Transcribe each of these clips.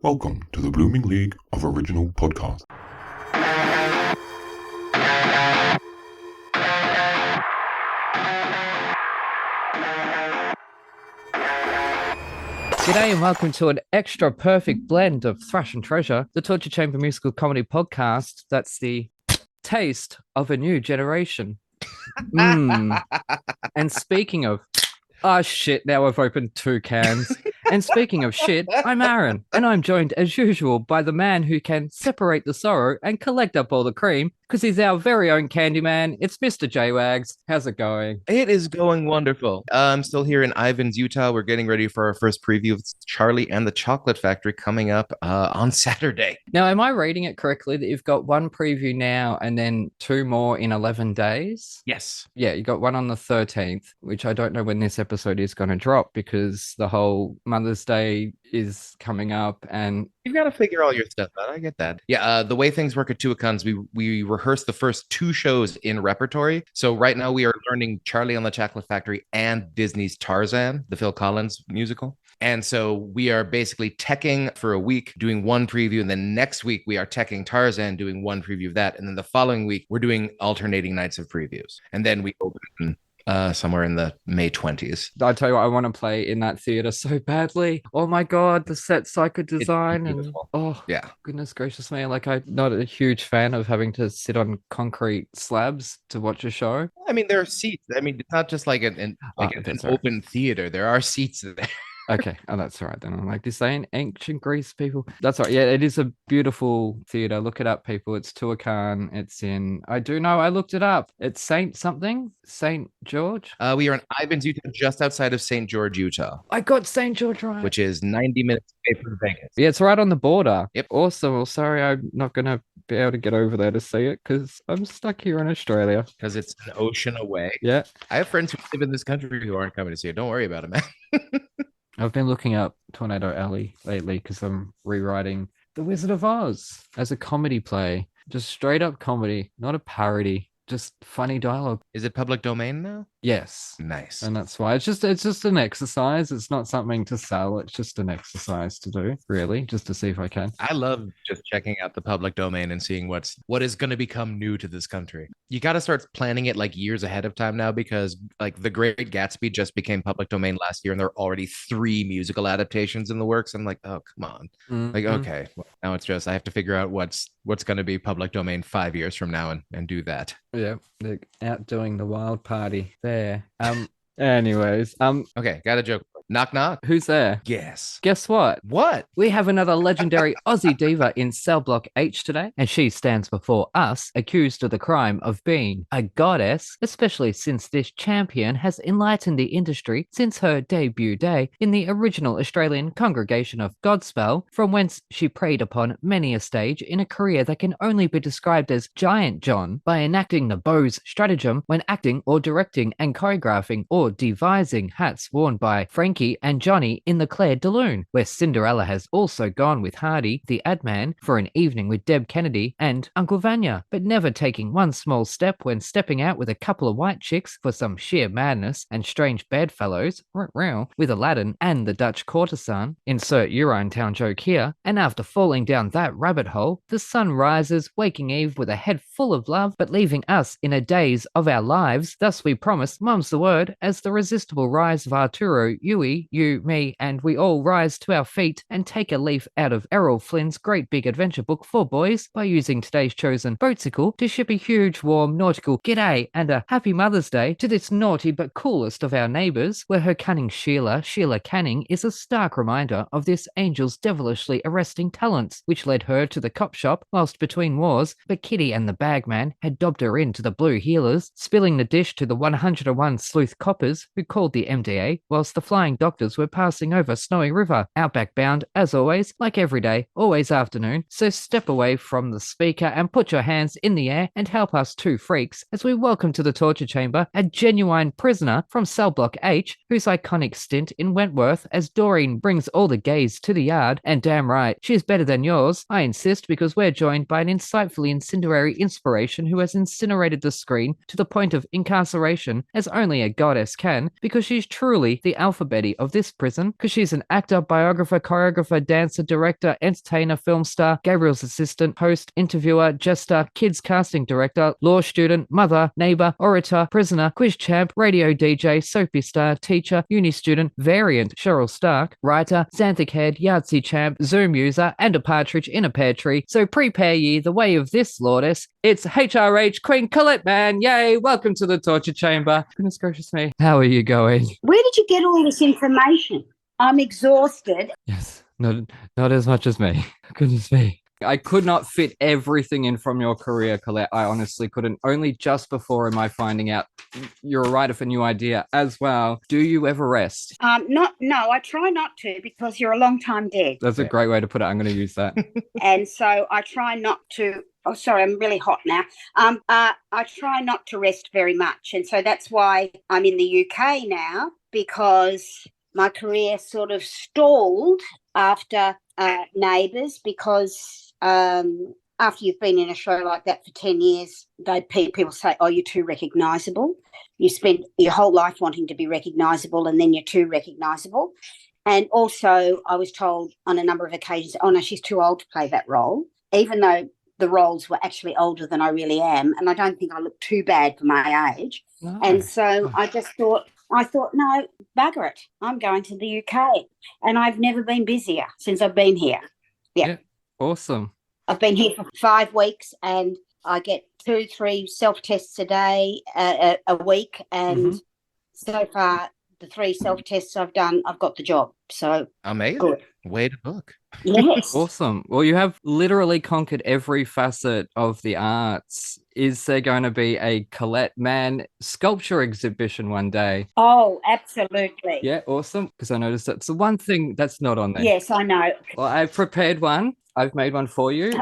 Welcome to the Blooming League of Original Podcasts. G'day and welcome to an extra perfect blend of Thrash and Treasure, the Torture Chamber musical comedy podcast that's the taste of a new generation. And speaking of, shit, now I've opened 2 cans. And speaking of shit, I'm Aaron, and I'm joined as usual by the man who can separate the sorrow and collect up all the cream, because he's our very own Candyman. It's Mr. J-Wags. How's it going? It is going wonderful. I'm still here in Ivins, Utah. We're getting ready for our first preview of Charlie and the Chocolate Factory coming up on Saturday. Now, am I reading it correctly that you've got 1 preview now and then 2 more in 11 days? Yes. Yeah, you got one on the 13th, which I don't know when this episode is going to drop because the whole Mother's Day is coming up and You've got to figure all your stuff out. I get that. Yeah, the way things work at Tuacans, we rehearsed the first 2 shows in repertory. So right now we are learning Charlie on the Chocolate Factory and Disney's Tarzan, the Phil Collins musical. And so we are basically teching for a week, doing 1 preview. And then next week we are teching Tarzan, doing 1 preview of that. And then the following week, we're doing alternating nights of previews. And then we open somewhere in the May 20s. I tell you what, I want to play in that theater so badly. Oh my God, the set psycho design and yeah, goodness gracious me. Like, I'm not a huge fan of having to sit on concrete slabs to watch a show. I mean, there are seats. I mean, it's not just like an open theater. There are seats there. Okay, that's all right then. I'm like, this ain't ancient Greece, people. That's all right. Yeah, it is a beautiful theater. Look it up, people. It's Tuacan. It's in, I do know, I looked it up. It's Saint something? St. George? We are in Ivins, Utah, just outside of St. George, Utah. I got St. George right. Which is 90 minutes away from Vegas. Yeah, it's right on the border. Yep. Awesome. Well, sorry, I'm not going to be able to get over there to see it because I'm stuck here in Australia. Because it's an ocean away. Yeah. I have friends who live in this country who aren't coming to see it. Don't worry about it, man. I've been looking up Tornado Alley lately because I'm rewriting The Wizard of Oz as a comedy play. Just straight up comedy, not a parody. Just funny dialogue. Is it public domain now? Yes. Nice. And that's why it's just an exercise. It's not something to sell. It's just an exercise to do, really, just to see if I can. I love just checking out the public domain and seeing what is going to become new to this country. You got to start planning it like years ahead of time now, because like The Great Gatsby just became public domain last year and there are already 3 musical adaptations in the works. I'm like, oh, come on. Like, okay, well, now it's just I have to figure out what's going to be public domain 5 years from now and do that. Yeah, they're out doing the wild party there. Anyways, okay, got a joke. Knock, knock. Who's there? Yes. Guess what? What? We have another legendary Aussie diva in Cell Block H today, and she stands before us accused of the crime of being a goddess, especially since this champion has enlightened the industry since her debut day in the original Australian congregation of Godspell, from whence she preyed upon many a stage in a career that can only be described as Giant John by enacting the Bose stratagem when acting or directing and choreographing or devising hats worn by Frankie and Johnny in The Claire de Lune, where Cinderella has also gone with Hardy, the ad man, for an evening with Deb Kennedy and Uncle Vanya, but never taking one small step when stepping out with a couple of white chicks for some sheer madness and strange bedfellows, with Aladdin and the Dutch courtesan, insert Urinetown joke here, and after falling down that rabbit hole, the sun rises, waking Eve with a head full of love, but leaving us in a daze of our lives. Thus we promise, mum's the word, as the resistible rise of Arturo, Yui, you, me, and we all rise to our feet and take a leaf out of Errol Flynn's great big adventure book for boys by using today's chosen boatsicle to ship a huge, warm, nautical g'day and a happy Mother's Day to this naughty but coolest of our neighbours, where her cunning Sheila Canning, is a stark reminder of this angel's devilishly arresting talents, which led her to the cop shop whilst between wars, but Kitty and the bagman had dobbed her into the blue healers, spilling the dish to the 101 sleuth coppers who called the MDA, whilst the flying doctors were passing over Snowy River, outback bound, as always, like every day, always afternoon. So step away from the speaker and put your hands in the air and help us 2 freaks as we welcome to the torture chamber a genuine prisoner from Cell Block H, whose iconic stint in Wentworth as Doreen brings all the gays to the yard, and damn right, she's better than yours, I insist, because we're joined by an insightfully incendiary inspiration who has incinerated the screen to the point of incarceration as only a goddess can, because she's truly the alphabet Betty of this prison because she's an actor, biographer, choreographer, dancer, director, entertainer, film star, Gabriel's assistant, host, interviewer, jester, kids casting director, law student, mother, neighbor, orator, prisoner, quiz champ, radio DJ, soapy star, teacher, uni student, variant, Cheryl Stark, writer, xanthic head, Yahtzee champ, Zoom user, and a partridge in a pear tree. So prepare ye the way of this Lordess. It's HRH Queen Colette Mann. Yay! Welcome to the torture chamber. Goodness gracious me. How are you going? Where did you get all this information? I'm exhausted. Yes, not as much as me. Goodness me. I could not fit everything in from your career, Colette. I honestly couldn't. Only just before am I finding out you're a writer for New Idea as well. Do you ever rest? No, I try not to because you're a long time dead. That's a great way to put it. I'm going to use that. And so I try not to. Oh, sorry, I'm really hot now. I try not to rest very much. And so that's why I'm in the UK now, because my career sort of stalled after Neighbours, because after you've been in a show like that for 10 years, people say, oh, you're too recognisable. You spend your whole life wanting to be recognisable and then you're too recognisable. And also I was told on a number of occasions, oh, no, she's too old to play that role, even though the roles were actually older than I really am. And I don't think I look too bad for my age. No. And so I thought, no, bugger it. I'm going to the UK. And I've never been busier since I've been here. Yeah. Awesome. I've been here for 5 weeks and I get 2-3 self-tests a day, a week. And so far, the 3 self-tests I've done, I've got the job. So amazing. Good. Way to book. Yes. Awesome. Well, you have literally conquered every facet of the arts. Is there going to be a Colette Mann sculpture exhibition one day? Oh, absolutely. Yeah, awesome. Because I noticed that's the one thing that's not on there. Yes, I know. Well, I've prepared one. I've made one for you.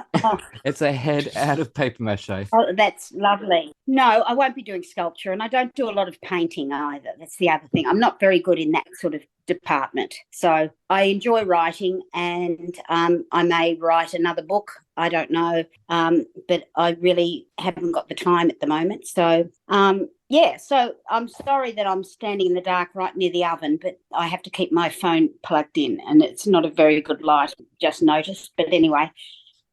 It's a head out of paper mache. Oh, that's lovely. No, I won't be doing sculpture, and I don't do a lot of painting either. That's the other thing. I'm not very good in that sort of department. So I enjoy writing, and I may write another book. I don't know, but I really haven't got the time at the moment. So, so I'm sorry that I'm standing in the dark right near the oven, but I have to keep my phone plugged in, and it's not a very good light, just noticed. But anyway,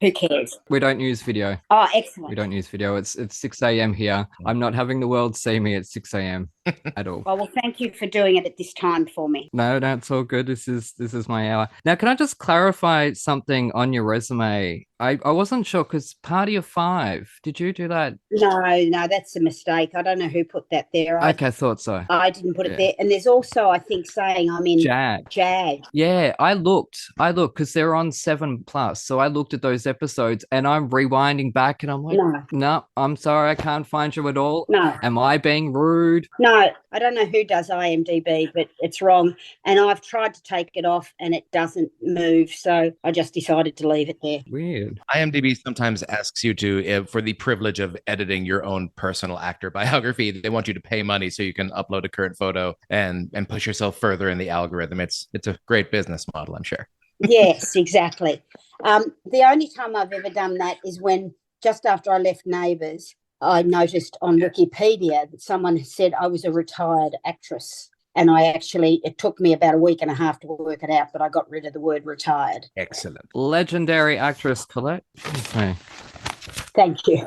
who cares? We don't use video. Oh, excellent. We don't use video. It's 6 a.m. here. I'm not having the world see me at 6 a.m. at all. Oh, well, thank you for doing it at this time for me. No, it's all good. This is my hour. Now, can I just clarify something on your resume? I wasn't sure because Party of 5, did you do that? No, that's a mistake. I don't know who put that there. I thought so. I didn't put it there. And there's also, I think, saying I'm in Jag. Yeah, I looked because they're on 7+. So I looked at those episodes and I'm rewinding back and I'm like, no, I'm sorry, I can't find you at all. No. Am I being rude? No, I don't know who does IMDb, but it's wrong. And I've tried to take it off and it doesn't move. So I just decided to leave it there. Weird. IMDb sometimes asks you to, for the privilege of editing your own personal actor biography, they want you to pay money so you can upload a current photo and push yourself further in the algorithm. It's a great business model, I'm sure. Yes, exactly. The only time I've ever done that is when just after I left Neighbours, I noticed on Wikipedia that someone had said I was a retired actress. And it took me about a week and a half to work it out, but I got rid of the word retired. Excellent. Legendary actress, Colette. Okay. Thank you.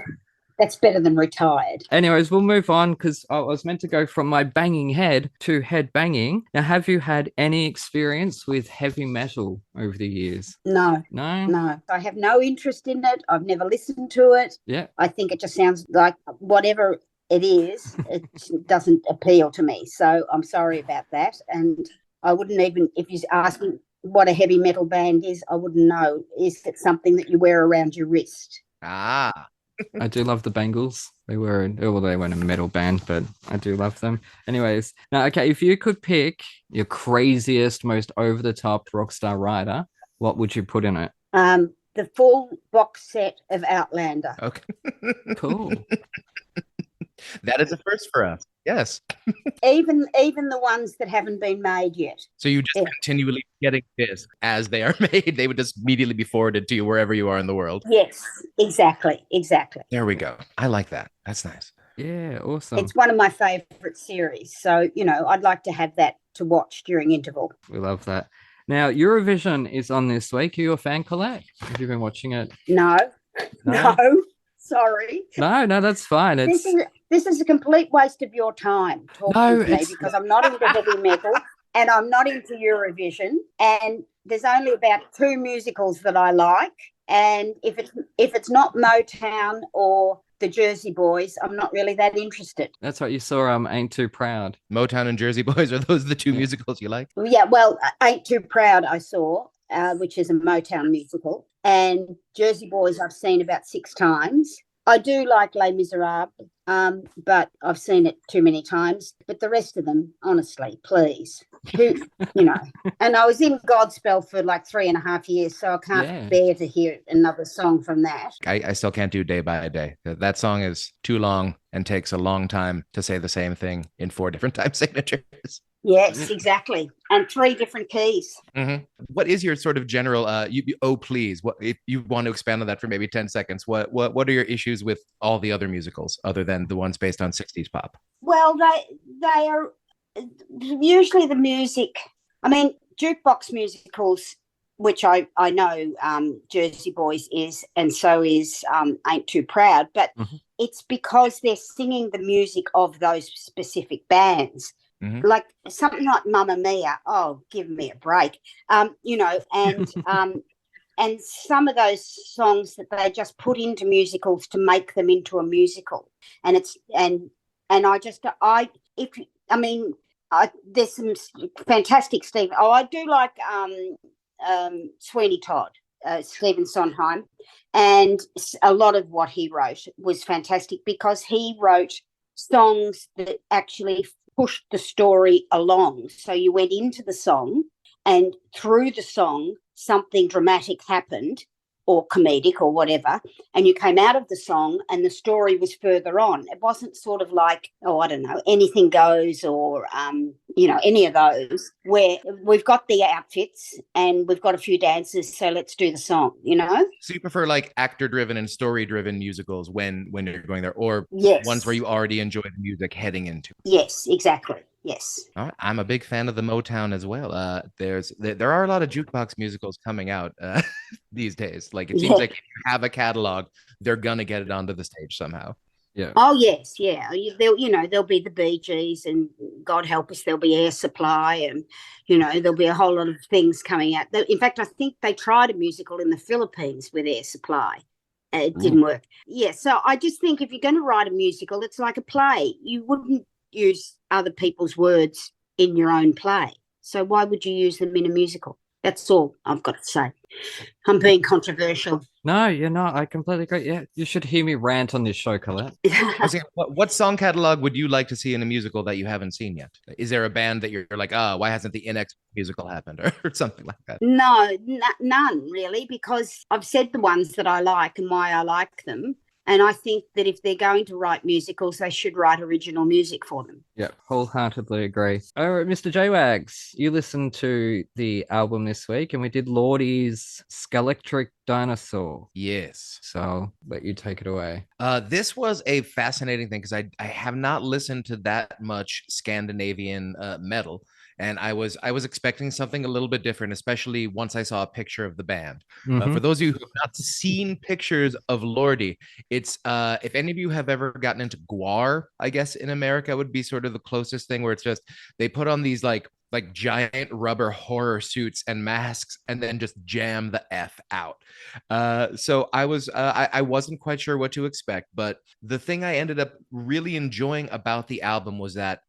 That's better than retired. Anyways, we'll move on because I was meant to go from my banging head to head banging. Now, have you had any experience with heavy metal over the years? No. No? I have no interest in it. I've never listened to it. Yeah. I think it just sounds like whatever it is, it doesn't appeal to me. So I'm sorry about that. And I wouldn't even, if you ask me what a heavy metal band is, I wouldn't know. Is it something that you wear around your wrist? Ah. I do love the Bengals. They weren't a metal band, but I do love them. Anyways, now, okay, if you could pick your craziest, most over-the-top rock star writer, what would you put in it? The full box set of Outlander. Okay. Cool. That is a first for us. Yes. Even the ones that haven't been made yet. So you just continually getting discs as they are made. They would just immediately be forwarded to you wherever you are in the world. Yes, exactly. There we go. I like that. That's nice. Yeah, awesome. It's one of my favorite series. So, I'd like to have that to watch during interval. We love that. Now, Eurovision is on this week. Are you a fan, Colette? Have you been watching it? No, no, sorry. No, that's fine. This is a complete waste of your time talking to me because I'm not into heavy metal and I'm not into Eurovision, and there's only about 2 musicals that I like, and if it's not Motown or the Jersey Boys, I'm not really that interested. That's what you saw. Ain't Too Proud. Motown and Jersey Boys, are those the 2 musicals you like? Yeah, well, Ain't Too Proud I saw, which is a Motown musical, and Jersey Boys I've seen about 6 times. I do like Les Miserables, but I've seen it too many times. But the rest of them, honestly, please, and I was in Godspell for like 3.5 years, so I can't bear to hear another song from that. I still can't do Day by Day. That song is too long and takes a long time to say the same thing in 4 different time signatures. Yes, exactly. And 3 different keys. Mm-hmm. What is your sort of general, oh, please, what if you want to expand on that for maybe 10 seconds, what are your issues with all the other musicals other than the ones based on 60s pop? Well, they are usually the music. I mean, jukebox musicals, which I know Jersey Boys is, and so is Ain't Too Proud, but it's because they're singing the music of those specific bands. Mm-hmm. Like something like Mamma Mia, oh, give me a break, and and some of those songs that they just put into musicals to make them into a musical, and it's and there's some fantastic Steve. Oh, I do like Sweeney Todd, Stephen Sondheim, and a lot of what he wrote was fantastic because he wrote songs that actually pushed the story along. So you went into the song and through the song, something dramatic happened or comedic or whatever, and you came out of the song and the story was further on. It wasn't sort of like, I don't know, Anything Goes or, any of those where we've got the outfits and we've got a few dancers, so let's do the song, So you prefer like actor-driven and story-driven musicals when you're going there, or ones where you already enjoy the music heading into? Yes, exactly. Yes. All right. I'm a big fan of the Motown as well. There are a lot of jukebox musicals coming out these days. Like it seems like if you have a catalog, they're gonna get it onto the stage somehow. Yeah. Oh yes, yeah. There'll be the Bee Gees, and God help us, there'll be Air Supply, and there'll be a whole lot of things coming out. In fact, I think they tried a musical in the Philippines with Air Supply. It didn't work. Yeah. So I just think if you're going to write a musical, it's like a play. You wouldn't use other people's words in your own play. So why would you use them in a musical? That's all I've got to say. I'm being controversial. No, you're not. I completely agree. Yeah, you should hear me rant on this show, Colette. What song catalog would you like to see in a musical that you haven't seen yet? Is there a band that you're like, why hasn't the NX musical happened or something like that? No, none really, because I've said the ones that I like and why I like them. And I think that if they're going to write musicals, they should write original music for them. Yeah, wholeheartedly agree. All right, Mr. J-Wags, you listened to the album this week, and we did Lordi's Skeletric Dinosaur. Yes. So I'll let you take it away. This was a fascinating thing because I have not listened to that much Scandinavian metal. And I was expecting something a little bit different, especially once I saw a picture of the band. For those of you who have not seen pictures of Lordi, it's if any of you have ever gotten into Gwar, I guess in America would be sort of the closest thing, where it's just they put on these like giant rubber horror suits and masks and then just jam the F out. So I wasn't quite sure what to expect, but the thing I ended up really enjoying about the album was that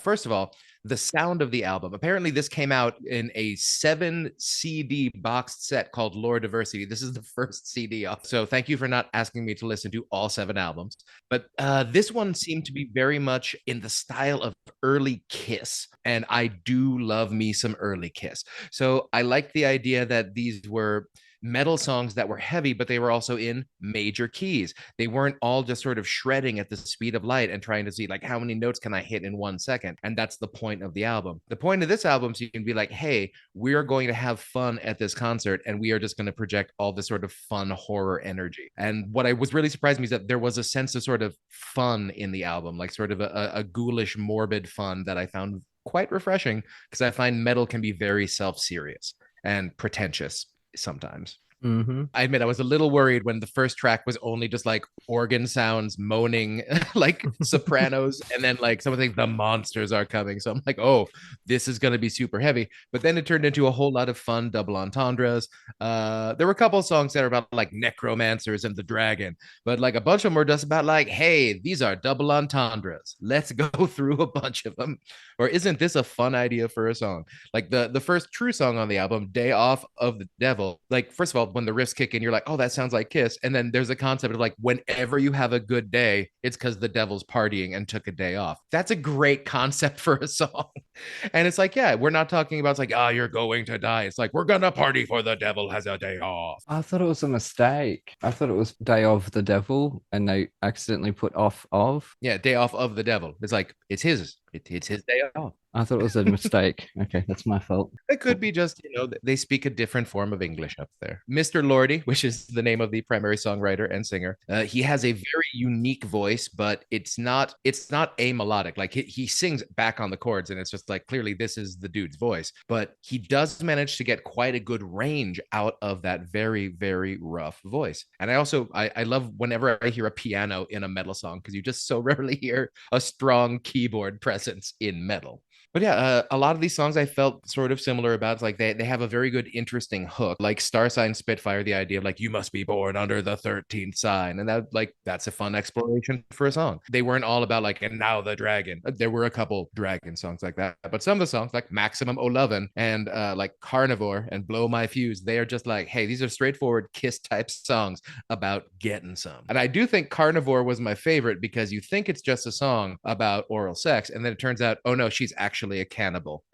first of all, the sound of the album. Apparently, this came out in a 7 CD boxed set called Lore Diversity. This is the first CD off. So thank you for not asking me to listen to all 7 albums. But this one seemed to be very much in the style of early Kiss. And I do love me some early Kiss. So I like the idea that these were metal songs that were heavy, but they were also in major keys. They weren't all just sort of shredding at the speed of light and trying to see like how many notes can I hit in 1 second. And that's the point of the album. The point of this album is you can be like, hey, we're going to have fun at this concert and we are just going to project all this sort of fun horror energy. And what I was really surprised me is that there was a sense of sort of fun in the album, like sort of a ghoulish, morbid fun that I found quite refreshing because I find metal can be very self-serious and pretentious sometimes. Mm-hmm. I admit I was a little worried when the first track was only just like organ sounds moaning like sopranos, and then like someone saying the monsters are coming. So I'm like, oh, this is going to be super heavy. But then it turned into a whole lot of fun double entendres. There were a couple of songs that are about like necromancers and the dragon, but like a bunch of them were just about like, hey, these are double entendres. Let's go through a bunch of them. Or isn't this a fun idea for a song? Like the first true song on the album, Day Off of the Devil. Like, first of all, when the riffs kick in, you're like, oh, that sounds like Kiss. And then there's a concept of like, whenever you have a good day, it's because the devil's partying and took a day off. That's a great concept for a song. And it's like, yeah, we're not talking about it's like, oh, you're going to die. It's like, we're gonna party for the devil has a day off. I thought it was a mistake. I thought it was Day of the Devil, and they accidentally put off of. Yeah, Day Off of the Devil. It's like, it's his. It's his day off. I thought it was a mistake. Okay, that's my fault. It could be just, they speak a different form of English up there. Mr. Lordi, which is the name of the primary songwriter and singer, he has a very unique voice, but it's not a melodic. Like he sings back on the chords, and it's just like clearly this is the dude's voice. But he does manage to get quite a good range out of that very, very rough voice. And I love whenever I hear a piano in a metal song, because you just so rarely hear a strong keyboard presence in metal. But yeah, a lot of these songs I felt sort of similar about. It's like they have a very good, interesting hook, like Star Sign Spitfire, the idea of like, you must be born under the 13th sign. And that's a fun exploration for a song. They weren't all about like, and now the dragon. There were a couple dragon songs like that. But some of the songs like Maximum O'Lovin and like Carnivore and Blow My Fuse, they are just like, hey, these are straightforward Kiss type songs about getting some. And I do think Carnivore was my favorite because you think it's just a song about oral sex. And then it turns out, oh no, she's actually a cannibal.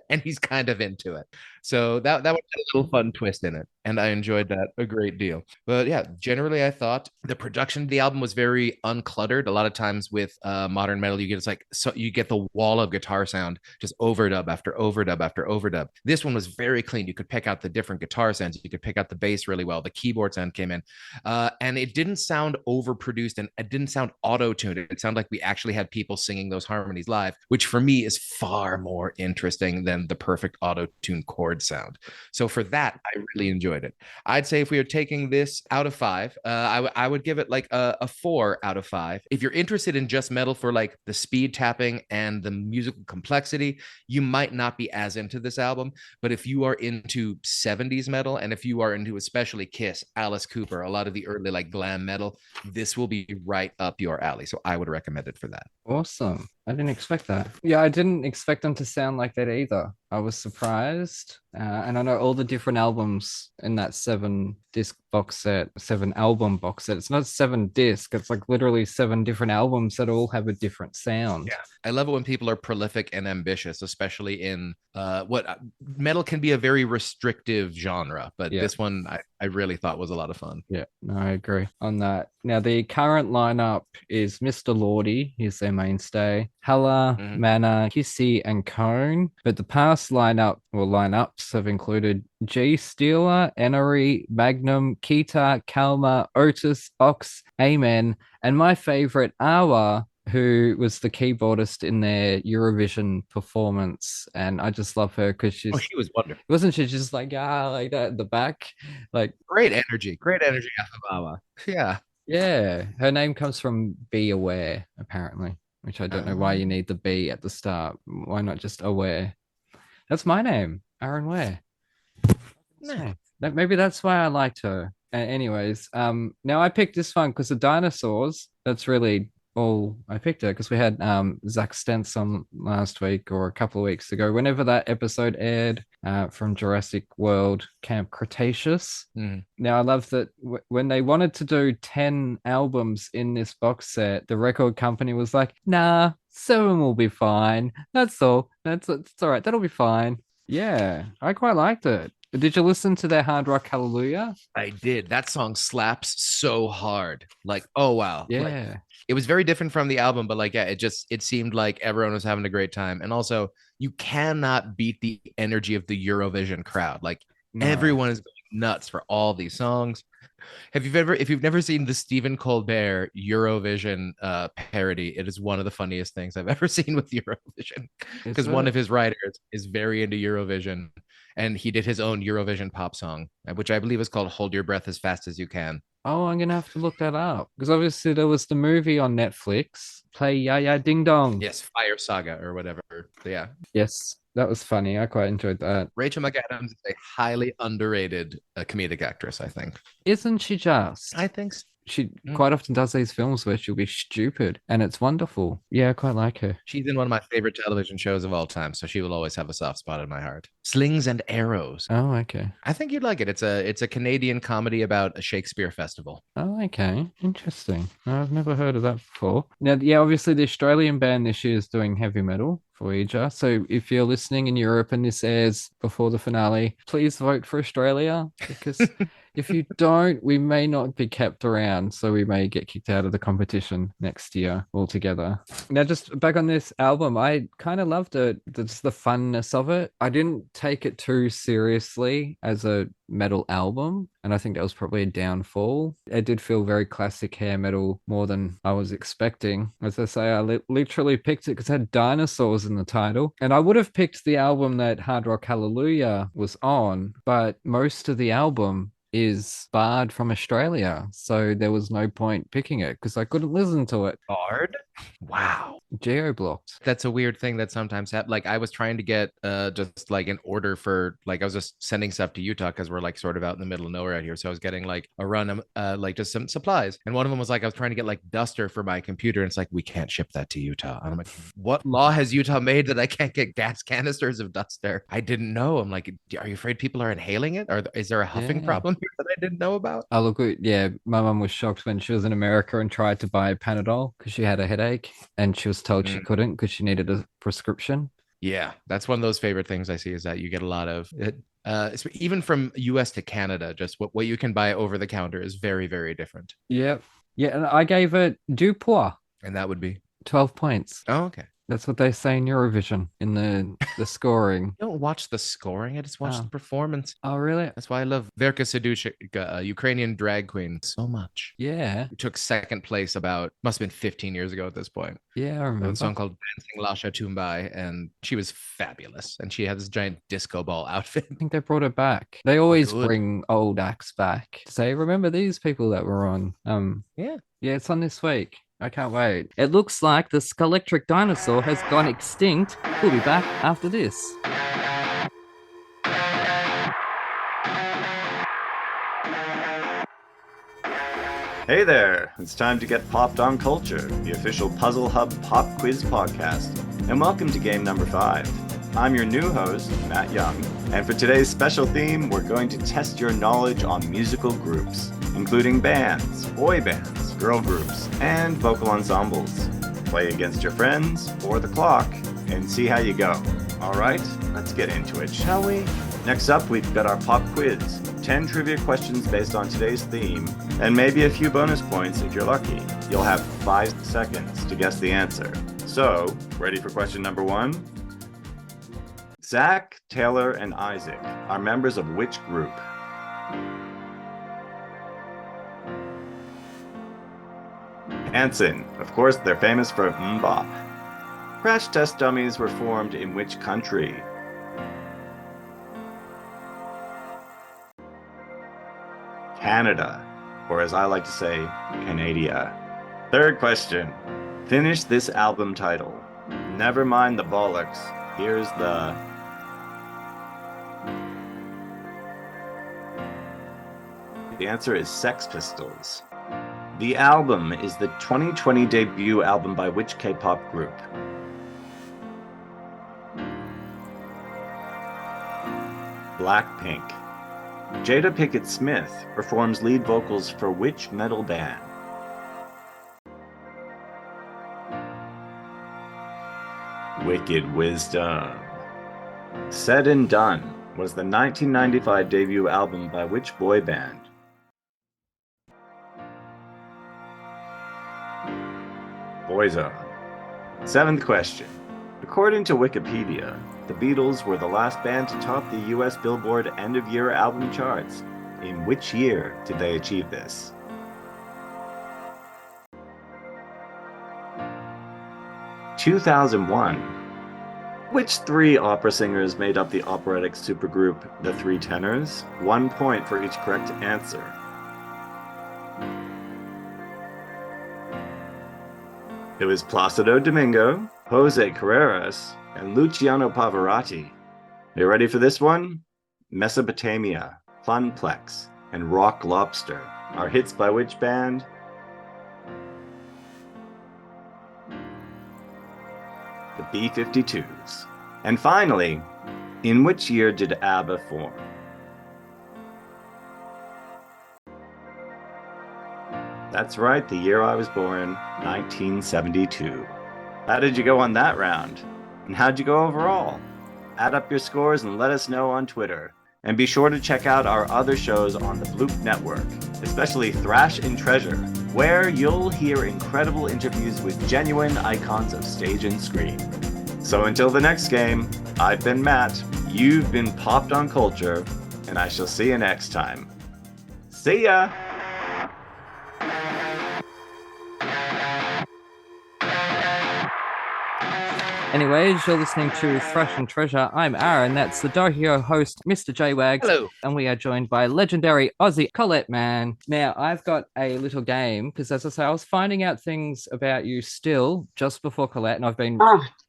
And he's kind of into it. So that was a little fun twist in it, and I enjoyed that a great deal. But yeah, generally I thought the production of the album was very uncluttered. A lot of times with modern metal, you get the wall of guitar sound, just overdub after overdub after overdub. This one was very clean. You could pick out the different guitar sounds. You could pick out the bass really well. The keyboard sound came in, and it didn't sound overproduced, and it didn't sound auto-tuned. It sounded like we actually had people singing those harmonies live, which for me is far more interesting than the perfect auto-tuned chord sound. So for that, I really enjoyed it. I'd say if we are taking this out of 5, I would give it like a 4 out of 5. If you're interested in just metal for like the speed tapping and the musical complexity, you might not be as into this album. But if you are into 70s metal, and if you are into especially Kiss, Alice Cooper, a lot of the early like glam metal, this will be right up your alley. So I would recommend it for that. Awesome. I didn't expect that. Yeah, I didn't expect them to sound like that either. I was surprised. And I know all the different albums in that 7-disc box set, 7-album box set. It's not 7-disc. It's like literally 7 different albums that all have a different sound. Yeah. I love it when people are prolific and ambitious, especially in what metal can be a very restrictive genre. But this one I really thought was a lot of fun. Yeah, no, I agree on that. Now, the current lineup is Mr. Lordi. He's their mainstay. Hella, Mana, Kissy, and Cone. But the past lineups have included G Steeler, Enery, Magnum, Kita, Kalma, Otis, Ox, Amen, and my favorite, Awa, who was the keyboardist in their Eurovision performance. And I just love her because she was wonderful. Wasn't she just like that at the back? Like great energy off of Alma. Yeah. Her name comes from Be Aware, apparently, which I don't know why you need the B at the start. Why not just Aware? That's my name, Aaron Ware. No. Maybe that's why I liked her. Anyways, now I picked this one because the Dinosaurs, that's really all I picked it, because we had Zach Stentz on last week or a couple of weeks ago, whenever that episode aired, from Jurassic World Camp Cretaceous. Now I love that when they wanted to do 10 albums in this box set, the record company was like, nah, 7 will be fine. That's all. It's all right. That'll be fine. Yeah, I quite liked it. Did you listen to their Hard Rock Hallelujah? I did. That song slaps so hard. Like, oh wow. Yeah. Like, it was very different from the album, but like, yeah, it seemed like everyone was having a great time. And also, you cannot beat the energy of the Eurovision crowd. Like, everyone is going nuts for all these songs. If you've never seen the Stephen Colbert Eurovision parody, it is one of the funniest things I've ever seen with Eurovision, because one of his writers is very into Eurovision, and he did his own Eurovision pop song, which I believe is called "Hold Your Breath as Fast as You Can." Oh, I'm gonna have to look that up because obviously there was the movie on Netflix, Play Ya Ya Ding Dong. Yes, Fire Saga or whatever. Yeah. Yes, that was funny. I quite enjoyed that. Rachel McAdams is a highly underrated comedic actress, I think. Isn't she just? I think so. She quite often does these films where she'll be stupid and it's wonderful. Yeah, I quite like her. She's in one of my favorite television shows of all time, so she will always have a soft spot in my heart. Slings and Arrows. Oh, okay. I think you'd like it. It's a Canadian comedy about a Shakespeare festival. Oh, okay. Interesting. I've never heard of that before. Now, yeah, obviously the Australian band this year is doing heavy metal. Voyager. So if you're listening in Europe and this airs before the finale, please vote for Australia, because if you don't, we may not be kept around. So we may get kicked out of the competition next year altogether. Now, just back on this album, I kind of loved it. Just the funness of it. I didn't take it too seriously as a metal album, and I think that was probably a downfall. It did feel very classic hair metal more than I was expecting. As I say, I literally picked it because it had dinosaurs in the title, and I would have picked the album that Hard Rock Hallelujah was on, but most of the album is barred from Australia, so there was no point picking it because I couldn't listen to it. Barred? Wow. Geo-blocked. That's a weird thing that sometimes happens. Like I was trying to get just like an order for, like I was just sending stuff to Utah because we're like sort of out in the middle of nowhere out here. So I was getting like a run of like just some supplies. And one of them was like I was trying to get like duster for my computer. And it's like, we can't ship that to Utah. And I'm like, what law has Utah made that I can't get gas canisters of duster? I didn't know. I'm like, are you afraid people are inhaling it? Or is there a huffing problem here that I didn't know about? Oh, look, yeah, my mum was shocked when she was in America and tried to buy Panadol because she had a headache, and she was told she couldn't because she needed a prescription. Yeah, that's one of those favorite things I see, is that you get a lot of it. Even from US to Canada, just what you can buy over the counter is very, very different. Yep. Yeah, and I gave it deux points. And that would be 12 points. Oh, okay. That's what they say in Eurovision in the scoring. I don't watch the scoring. I just watch the performance. Oh, really? That's why I love Verka Serduchka, a Ukrainian drag queen, so much. Yeah. Who took second place must have been 15 years ago at this point. Yeah, I remember. A song called Dancing Lasha Tumbai, and she was fabulous. And she had this giant disco ball outfit. I think they brought it back. They always bring old acts back to say, remember these people that were on. Yeah, it's on this week. I can't wait. It looks like the Skeletric dinosaur has gone extinct. We'll be back after this. Hey there! It's time to get popped on culture, the official Puzzle Hub Pop Quiz podcast. And welcome to game number 5. I'm your new host, Matt Young, and for today's special theme, we're going to test your knowledge on musical groups, including bands, boy bands, girl groups, and vocal ensembles. Play against your friends or the clock and see how you go. Alright, let's get into it, shall we? Next up, we've got our pop quiz. 10 trivia questions based on today's theme, and maybe a few bonus points if you're lucky. You'll have 5 seconds to guess the answer. So, ready for question number 1? Zach, Taylor, and Isaac are members of which group? Hanson. Of course, they're famous for Mbop. Crash Test Dummies were formed in which country? Canada, or as I like to say, Canada. Third question. Finish this album title. Never mind the bollocks. Here's the... The answer is Sex Pistols. The album is the 2020 debut album by which K-pop group? Blackpink. Jada Pinkett Smith performs lead vocals for which metal band? Wicked Wisdom. Said and Done was the 1995 debut album by which boy band? Boyzone. 7th question. According to Wikipedia, the Beatles were the last band to top the US Billboard end-of-year album charts. in which year did they achieve this? (2001). Which three opera singers made up the operatic supergroup The Three Tenors? 1 point for each correct answer. It was Placido Domingo, Jose Carreras, and Luciano Pavarotti. Are you ready for this one? Mesopotamia, Funplex, and Rock Lobster are hits by which band? The B-52s. And finally, in which year did ABBA form? That's right, the year I was born, 1972. How did you go on that round? And how'd you go overall? Add up your scores and let us know on Twitter. And be sure to check out our other shows on the Bloop Network, especially Thrash and Treasure, where you'll hear incredible interviews with genuine icons of stage and screen. So until the next game, I've been Matt, you've been Popped on Culture, and I shall see you next time. See ya! Anyways, you're listening to Thrash and Treasure. I'm Aaron. That's the Dohio host, Mr. J-Wags. Hello. And we are joined by legendary Aussie Colette Mann. Now, I've got a little game because, as I say, I was finding out things about you still just before Colette, and I've been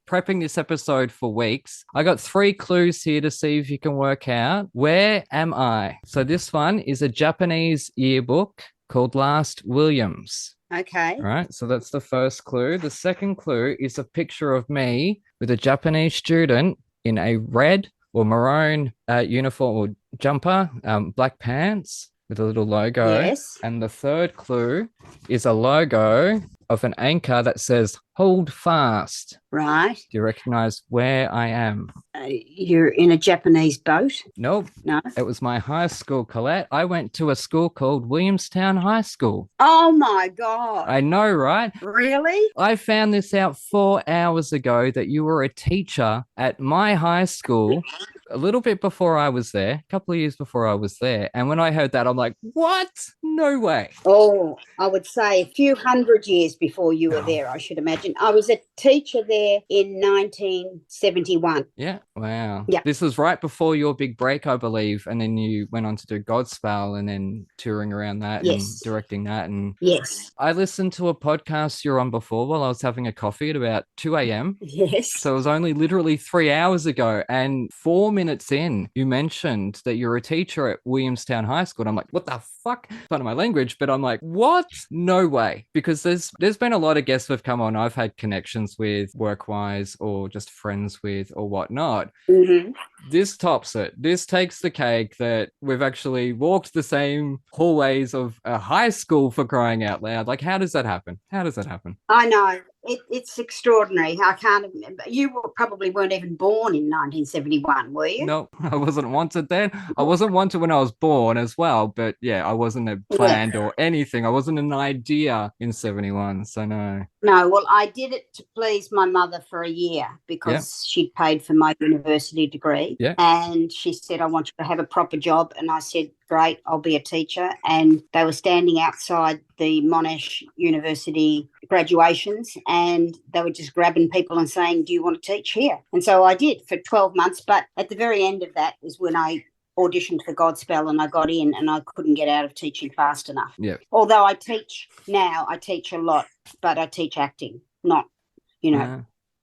prepping this episode for weeks. I got 3 clues here to see if you can work out where am I. So this one is a Japanese yearbook called Last Williams. Okay. All right, so that's the first clue. The second clue is a picture of me with a Japanese student in a red or maroon uniform or jumper, black pants with a little logo. Yes. And the third clue is a logo of an anchor that says "Hold Fast." Right. Do you recognize where I am? You're in a Japanese boat? Nope. No. It was my high school, Colette. I went to a school called Williamstown High School. Oh my God. I know, right? Really? I found this out 4 hours ago that you were a teacher at my high school a little bit before I was there, a couple of years before I was there. And when I heard that, I'm like, what? No way. Oh, I would say a few hundred years before you were there, I should imagine. I was a teacher there in 1971. Yeah. Wow. Yeah. This was right before your big break, I believe. And then you went on to do Godspell and then touring around that and directing that. And Yes. I listened to a podcast you're on before while I was having a coffee at about 2 a.m. Yes. So it was only literally 3 hours ago. And 4 minutes in, you mentioned that you're a teacher at Williamstown High School. And I'm like, what the fuck? Pardon my language, but I'm like, what? No way. Because there's been a lot of guests who've come on I've had connections with work-wise or just friends with or whatnot. Mm-hmm. This tops it. This takes the cake that we've actually walked the same hallways of a high school, for crying out loud. Like, how does that happen? How does that happen? I know. It's extraordinary. I can't remember. You probably weren't even born in 1971, were you? No, I wasn't wanted then. I wasn't wanted when I was born as well. But yeah, I wasn't planned or anything. I wasn't an idea in 71. So no. No, well, I did it to please my mother for a year because she'd paid for my university degree. Yeah. And she said, I want you to have a proper job. And I said, great, I'll be a teacher. And they were standing outside the Monash University graduations and they were just grabbing people and saying, do you want to teach here? And so I did for 12 months. But at the very end of that was when I auditioned for Godspell and I got in and I couldn't get out of teaching fast enough. Yeah. Although I teach a lot, but I teach acting, not,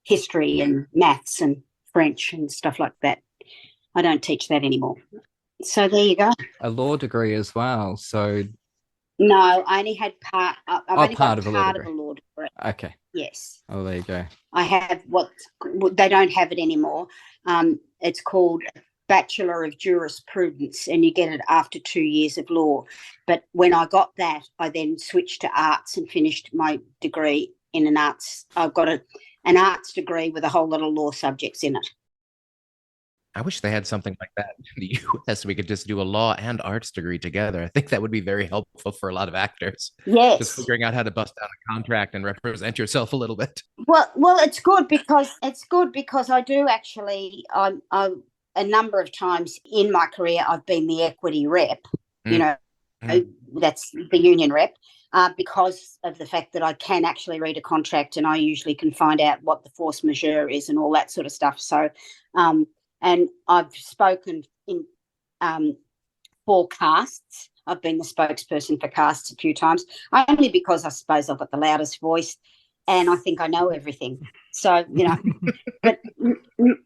history and maths and French and stuff like that. I don't teach that anymore. So there you go. A law degree as well. So no, I only had part. I've only part got of part a of a law degree. Okay. Yes. Oh, there you go. I have what they don't have it anymore. It's called Bachelor of Jurisprudence, and you get it after 2 years of law. But when I got that, I then switched to arts and finished my degree in an arts. I've got an arts degree with a whole lot of law subjects in it. I wish they had something like that in the US. We could just do a law and arts degree together. I think that would be very helpful for a lot of actors. Yes. Just figuring out how to bust down a contract and represent yourself a little bit. Well, it's good because I do actually. I a number of times in my career, I've been the equity rep, you know, that's the union rep, because of the fact that I can actually read a contract and I usually can find out what the force majeure is and all that sort of stuff. So, and I've spoken in for casts. I've been the spokesperson for casts a few times, only because I suppose I've got the loudest voice and I think I know everything. So, you know, but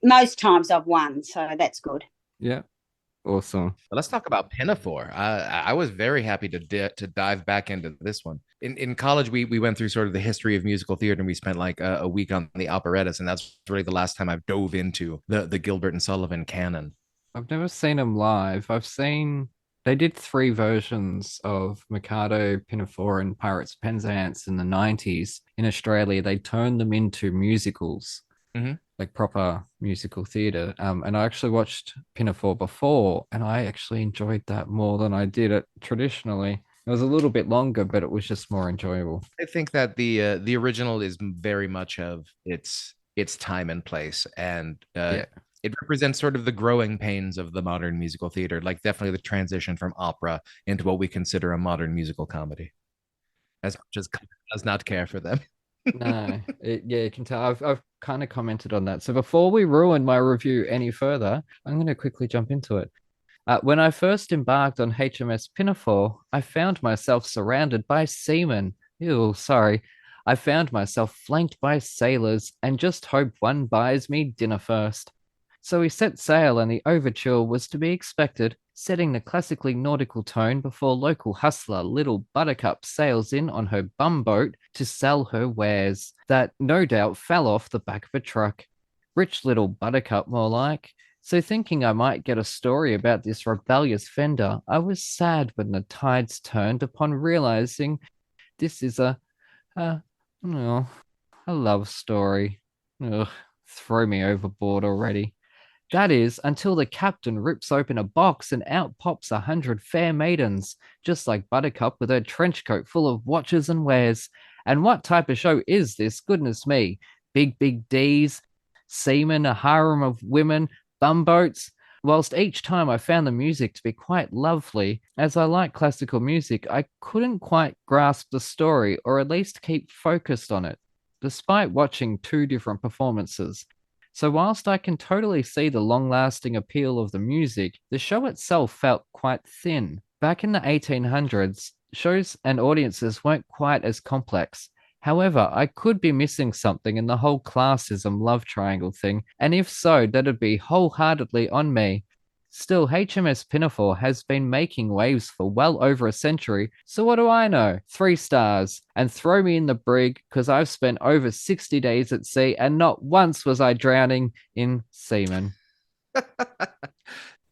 most times I've won, so that's good. Yeah. Awesome. Well, let's talk about Pinafore. I was very happy to dive back into this one. In college, we went through sort of the history of musical theater, and we spent like a week on the operettas, and that's really the last time I've dove into the Gilbert and Sullivan canon. I've never seen them live. They did 3 versions of Mikado, Pinafore, and Pirates of Penzance in the 90s. In Australia, they turned them into musicals. Like proper musical theater. And I actually watched Pinafore before, and I actually enjoyed that more than I did it traditionally. It was a little bit longer, but it was just more enjoyable. I think that the original is very much of its time and place, and it represents sort of the growing pains of the modern musical theater, like definitely the transition from opera into what we consider a modern musical comedy. As much as does not care for them. No, you can tell. I've kind of commented on that. So before we ruin my review any further, I'm going to quickly jump into it. When I first embarked on HMS Pinafore, I found myself surrounded by seamen. Ew, sorry. I found myself flanked by sailors and just hoped one buys me dinner first. So we set sail, and the overture was to be expected, setting the classically nautical tone before local hustler Little Buttercup sails in on her bumboat to sell her wares that no doubt fell off the back of a truck. Rich Little Buttercup, more like. So thinking I might get a story about this rebellious fender, I was sad when the tides turned upon realizing this is a love story. Ugh, throw me overboard already. That is, until the captain rips open a box and out pops 100 fair maidens, just like Buttercup with her trench coat full of watches and wares. And what type of show is this? Goodness me. Big D's, seamen, a harem of women, bumboats. Whilst each time I found the music to be quite lovely, as I like classical music, I couldn't quite grasp the story, or at least keep focused on it, despite watching 2 different performances. So whilst I can totally see the long-lasting appeal of the music, the show itself felt quite thin. Back in the 1800s, shows and audiences weren't quite as complex. However, I could be missing something in the whole classism love triangle thing, and if so, that'd be wholeheartedly on me. Still, HMS Pinafore has been making waves for well over a century, so what do I know? 3 stars. And throw me in the brig, because I've spent over 60 days at sea, and not once was I drowning in seamen.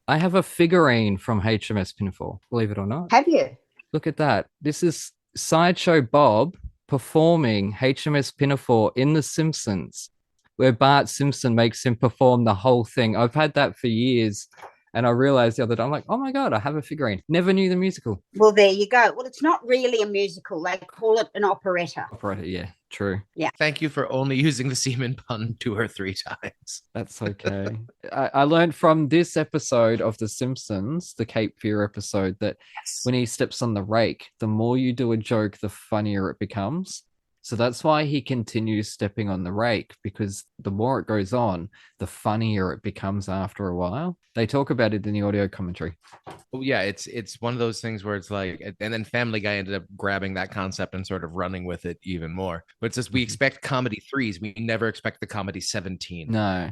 I have a figurine from HMS Pinafore, believe it or not. Have you? Look at that. This is Sideshow Bob performing HMS Pinafore in The Simpsons, where Bart Simpson makes him perform the whole thing. I've had that for years. And I realized the other day, I'm like, oh my God, I have a figurine. Never knew the musical. Well, there you go. Well, it's not really a musical. They call it an operetta. Operetta, yeah, true. Yeah. Thank you for only using the semen pun 2 or 3 times. That's okay. I learned from this episode of The Simpsons, the Cape Fear episode, that when he steps on the rake, the more you do a joke, the funnier it becomes. So that's why he continues stepping on the rake, because the more it goes on, the funnier it becomes after a while. They talk about it in the audio commentary. Well, yeah, it's one of those things where it's like, and then Family Guy ended up grabbing that concept and sort of running with it even more. But it's just, we expect comedy 3s, we never expect the comedy 17. No.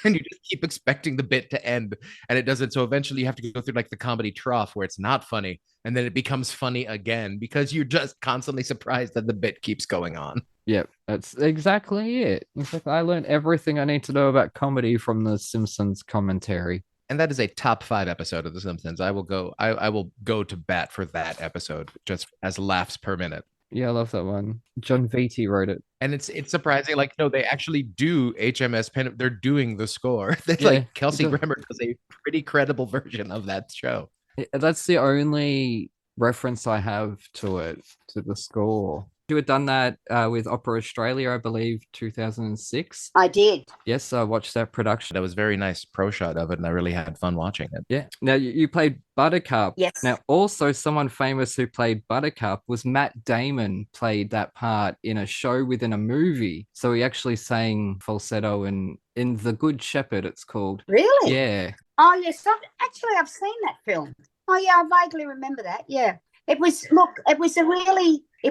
And you just keep expecting the bit to end, and it doesn't. So eventually you have to go through like the comedy trough where it's not funny, and then it becomes funny again because you're just constantly surprised that the bit keeps going on. Yep, that's exactly it. In fact, I learned everything I need to know about comedy from the Simpsons commentary. And that is a top 5 episode of The Simpsons. I will go to bat for that episode just as laughs per minute. Yeah, I love that one. John Vitti wrote it. And it's surprising, like, no, they actually do HMS Pen. They're doing the score. Like Kelsey Grammer does a pretty credible version of that show. That's the only reference I have to it, to the score. You had done that with Opera Australia, I believe, 2006. I did. Yes, I watched that production. That was very nice pro shot of it, and I really had fun watching it. Yeah. Now, you played Buttercup. Yes. Now, also someone famous who played Buttercup was Matt Damon, played that part in a show within a movie. So he actually sang falsetto in The Good Shepherd, it's called. Really? Yeah. Oh, yes. I've seen that film. Oh, yeah, I vaguely remember that. Yeah. It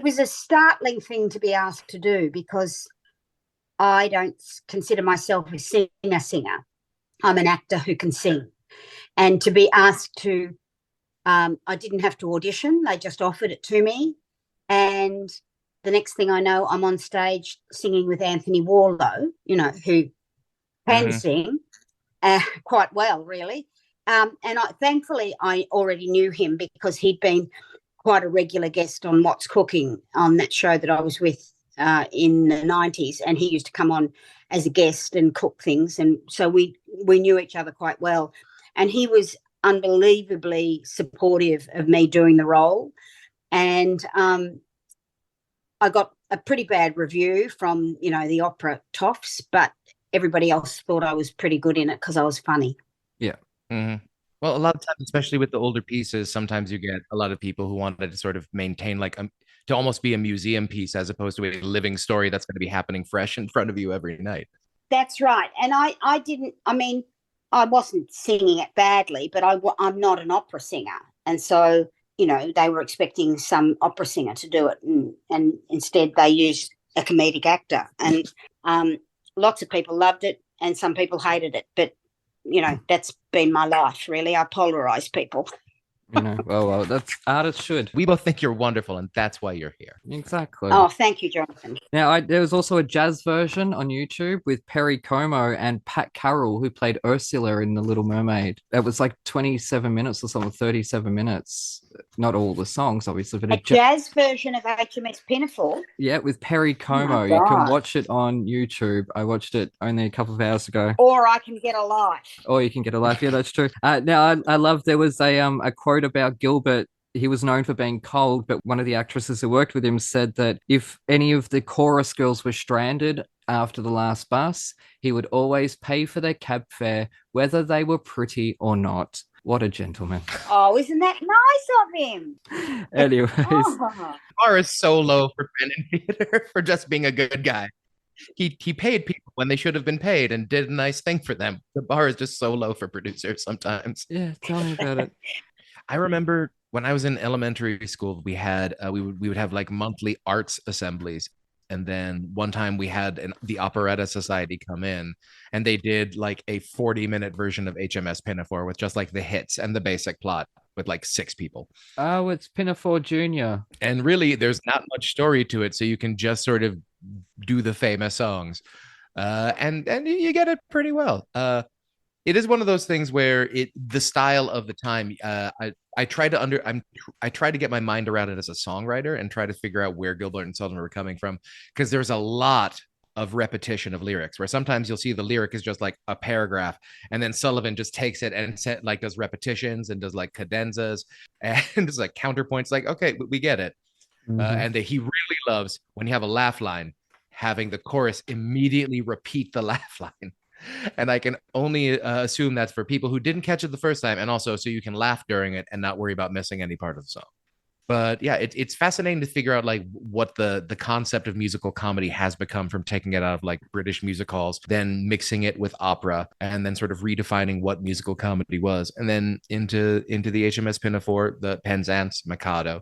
was a startling thing to be asked to do, because I don't consider myself a singer. I'm an actor who can sing. And to be asked to, I didn't have to audition. They just offered it to me. And the next thing I know, I'm on stage singing with Anthony Warlow, who can sing quite well, really. And thankfully, I already knew him because he'd been quite a regular guest on What's Cooking, on that show that I was with in the 90s, and he used to come on as a guest and cook things, and so we knew each other quite well, and he was unbelievably supportive of me doing the role. And I got a pretty bad review from the opera toffs, but everybody else thought I was pretty good in it because I was funny. Yeah. Mm-hmm. Well, a lot of times, especially with the older pieces, sometimes you get a lot of people who wanted to sort of maintain to almost be a museum piece as opposed to a living story that's going to be happening fresh in front of you every night. That's right. And I wasn't singing it badly, but I'm not an opera singer. And so, they were expecting some opera singer to do it. And instead they used a comedic actor. And lots of people loved it and some people hated it. But that's been my life, really. I polarize people. Well, that's artists should. We both think you're wonderful, and that's why you're here. Exactly. Oh, thank you, Jonathan. Now, there was also a jazz version on YouTube with Perry Como and Pat Carroll, who played Ursula in The Little Mermaid. That was like 27 minutes or something, 37 minutes. Not all the songs, obviously, but a jazz version of HMS Pinafore. Yeah, with Perry Como. You can watch it on YouTube. I watched it only a couple of hours ago. Or I can get a life. Or you can get a life. Yeah, that's true. Now, I love there was a quote about Gilbert. He was known for being cold, but one of the actresses who worked with him said that if any of the chorus girls were stranded after the last bus, he would always pay for their cab fare, whether they were pretty or not. What a gentleman. Oh, isn't that nice of him? Anyways. The bar is so low for Penn and Theater for just being a good guy. He paid people when they should have been paid and did a nice thing for them. The bar is just so low for producers sometimes. Yeah, tell me about it. I remember when I was in elementary school, we had we would have like monthly arts assemblies. And then one time we had the Operetta Society come in, and they did like a 40-minute version of HMS Pinafore with just like the hits and the basic plot with like 6 people. Oh, it's Pinafore Jr. And really, there's not much story to it, so you can just sort of do the famous songs, and you get it pretty well. It is one of those things where the style of the time. I try to get my mind around it as a songwriter and try to figure out where Gilbert and Sullivan were coming from, because there's a lot of repetition of lyrics where sometimes you'll see the lyric is just like a paragraph, and then Sullivan just takes it and like does repetitions and does like cadenzas and does like counterpoints. Like, okay, we get it. And he really loves when you have a laugh line, having the chorus immediately repeat the laugh line. And I can only assume that's for people who didn't catch it the first time, and also so you can laugh during it and not worry about missing any part of the song. But yeah, it's fascinating to figure out like what the concept of musical comedy has become from taking it out of like British music halls, then mixing it with opera, and then sort of redefining what musical comedy was, and then into the HMS Pinafore, the Penzance, Mikado,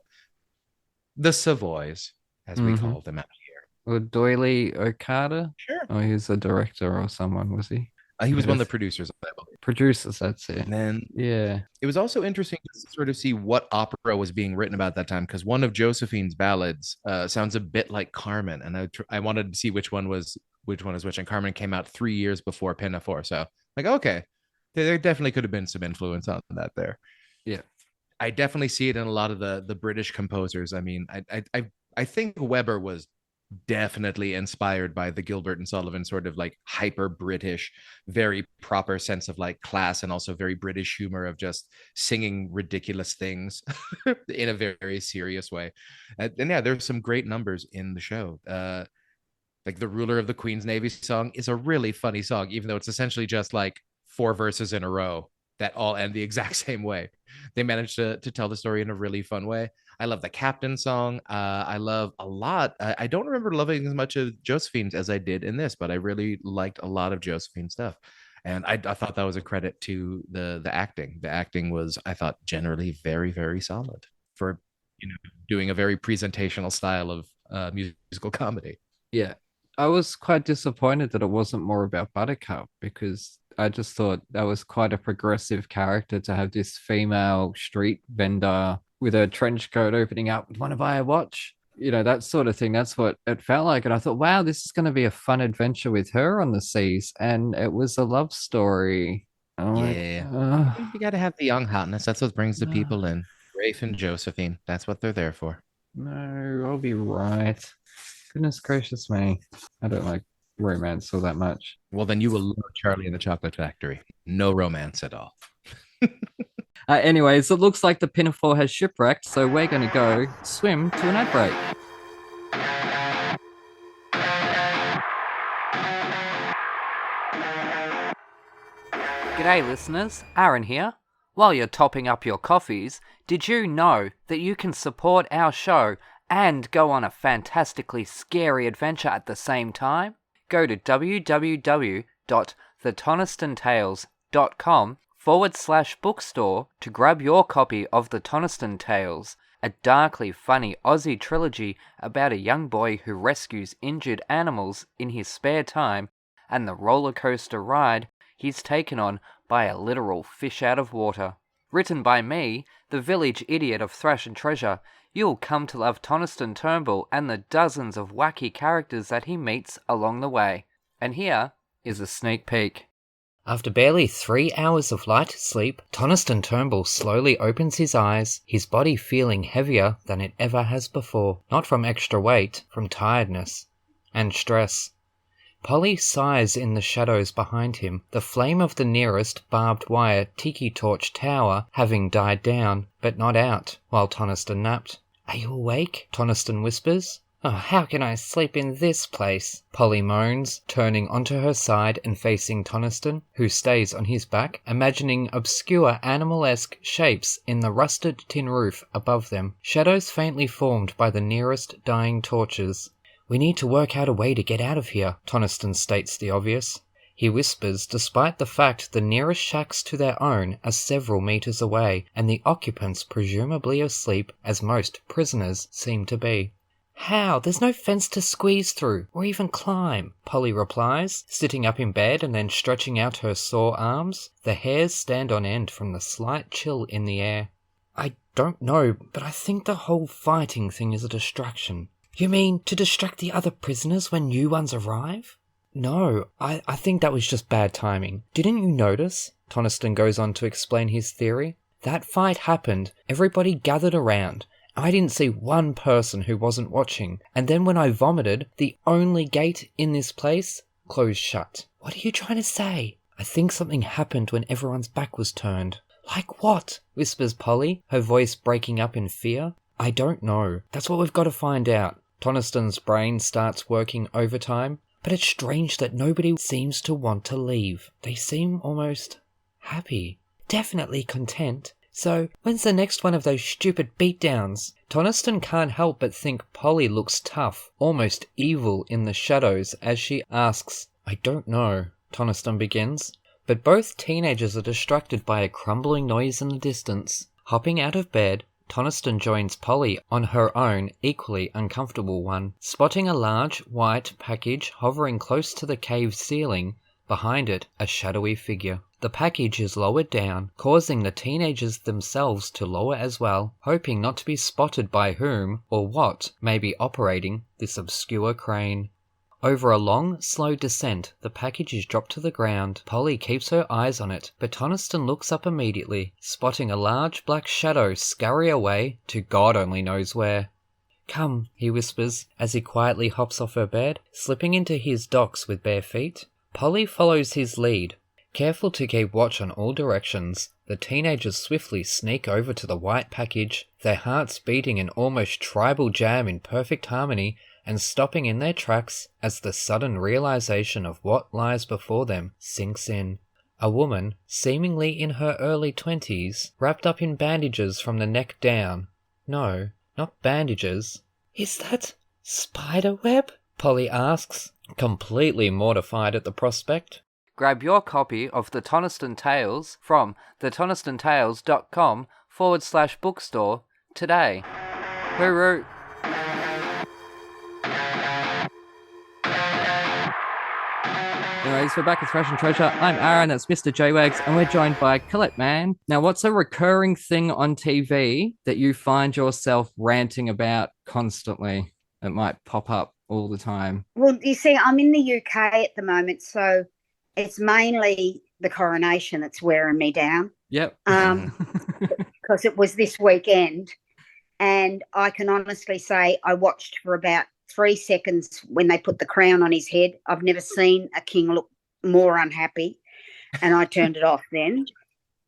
the Savoys, as we call them out here. Or Doily Okada? Sure. Oh, he's a director or someone, was he? He was one of the producers, I believe. Producers, that's it. And then yeah, it was also interesting to sort of see what opera was being written about that time, because one of Josephine's ballads sounds a bit like Carmen, and I wanted to see which one is which. And Carmen came out 3 years before Pinafore, so like, okay, there definitely could have been some influence on that there. Yeah, I definitely see it in a lot of the British composers. I mean, I think Weber was definitely inspired by the Gilbert and Sullivan sort of like hyper British, very proper sense of like class and also very British humor of just singing ridiculous things in a very, very serious way. And yeah, there's some great numbers in the show. Like the Ruler of the Queen's Navy song is a really funny song, even though it's essentially just like 4 verses in a row that all end the exact same way. They managed to tell the story in a really fun way. I love the Captain song. I love a lot. I don't remember loving as much of Josephine's as I did in this, but I really liked a lot of Josephine's stuff. And I thought that was a credit to the acting. The acting was, I thought, generally very, very solid for doing a very presentational style of musical comedy. Yeah. I was quite disappointed that it wasn't more about Buttercup because I just thought that was quite a progressive character to have this female street vendor with a trench coat opening up. Want to buy a watch? That sort of thing. That's what it felt like. And I thought, wow, this is going to be a fun adventure with her on the seas. And it was a love story. Yeah. You got to have the young hotness. That's what brings the people in. Rafe and Josephine. That's what they're there for. No, I'll be right. Goodness gracious me. I don't like romance all that much. Well, then you will love Charlie and the Chocolate Factory. No romance at all. Anyways, it looks like the Pinafore has shipwrecked, so we're going to go swim to an ad break. G'day listeners, Aaron here. While you're topping up your coffees, did you know that you can support our show and go on a fantastically scary adventure at the same time? Go to www.thetonistantales.com/bookstore to grab your copy of The Toniston Tales, a darkly funny Aussie trilogy about a young boy who rescues injured animals in his spare time and the roller coaster ride he's taken on by a literal fish out of water. Written by me, the village idiot of Thrash and Treasure, you'll come to love Toniston Turnbull and the dozens of wacky characters that he meets along the way. And here is a sneak peek. After barely 3 hours of light sleep, Toniston Turnbull slowly opens his eyes, his body feeling heavier than it ever has before. Not from extra weight, from tiredness and stress. Polly sighs in the shadows behind him, the flame of the nearest barbed wire tiki torch tower having died down, but not out, while Toniston napped. "Are you awake?" Toniston whispers. "Oh, how can I sleep in this place?" Polly moans, turning onto her side and facing Toniston, who stays on his back, imagining obscure animal-esque shapes in the rusted tin roof above them, shadows faintly formed by the nearest dying torches. "We need to work out a way to get out of here," Toniston states the obvious. He whispers despite the fact the nearest shacks to their own are several meters away and the occupants presumably asleep as most prisoners seem to be. "How? There's no fence to squeeze through or even climb," Polly replies, sitting up in bed and then stretching out her sore arms. The hairs stand on end from the slight chill in the air. "I don't know, but I think the whole fighting thing is a distraction." "You mean to distract the other prisoners when new ones arrive?" "No, I think that was just bad timing. Didn't you notice?" Toniston goes on to explain his theory. "That fight happened, everybody gathered around. I didn't see one person who wasn't watching, and then when I vomited, the only gate in this place closed shut." "What are you trying to say?" "I think something happened when everyone's back was turned." "Like what?" whispers Polly, her voice breaking up in fear. "I don't know. That's what we've got to find out." Toniston's brain starts working overtime. "But it's strange that nobody seems to want to leave. They seem almost happy. Definitely content. So, when's the next one of those stupid beatdowns?" Toniston can't help but think Polly looks tough, almost evil in the shadows as she asks. "I don't know," Toniston begins. But both teenagers are distracted by a crumbling noise in the distance. Hopping out of bed, Toniston joins Polly on her own, equally uncomfortable one, spotting a large, white package hovering close to the cave ceiling, behind it a shadowy figure. The package is lowered down, causing the teenagers themselves to lower as well, hoping not to be spotted by whom or what may be operating this obscure crane. Over a long, slow descent, the package is dropped to the ground. Polly keeps her eyes on it, but Toniston looks up immediately, spotting a large black shadow scurry away to God only knows where. Come, he whispers as he quietly hops off her bed, slipping into his docks with bare feet. Polly follows his lead. Careful to keep watch on all directions, the teenagers swiftly sneak over to the white package, their hearts beating an almost tribal jam in perfect harmony, and stopping in their tracks as the sudden realization of what lies before them sinks in. A woman, seemingly in her early 20s, wrapped up in bandages from the neck down. No, not bandages. Is that spider web? Polly asks, completely mortified at the prospect. Grab your copy of The Toniston Tales from thetonistontales.com/bookstore today. Hooroo! Anyways, we're back with Thrash and Treasure. I'm Aaron, that's Mr. J-Wags, and we're joined by Colette Mann. Now, what's a recurring thing on TV that you find yourself ranting about constantly? It might pop up all the time. Well, you see, I'm in the UK at the moment, so it's mainly the coronation that's wearing me down. Yep. Because it was this weekend, and I can honestly say I watched for about 3 seconds when they put the crown on his head. I've never seen a king look more unhappy, and I turned it off then.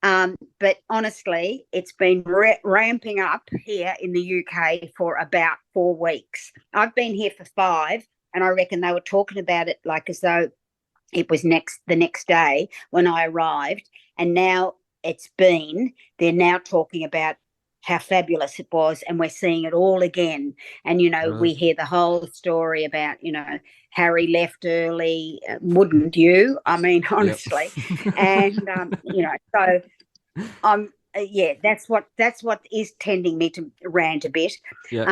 But honestly, it's been ramping up here in the UK for about 4 weeks. I've been here for 5, and I reckon they were talking about it like as though it was the next day when I arrived, and now they're now talking about how fabulous it was, and we're seeing it all again. And, we hear the whole story about, Harry left early. Wouldn't you? I mean, honestly. Yep. And, so that's what is tending me to rant a bit. Yep.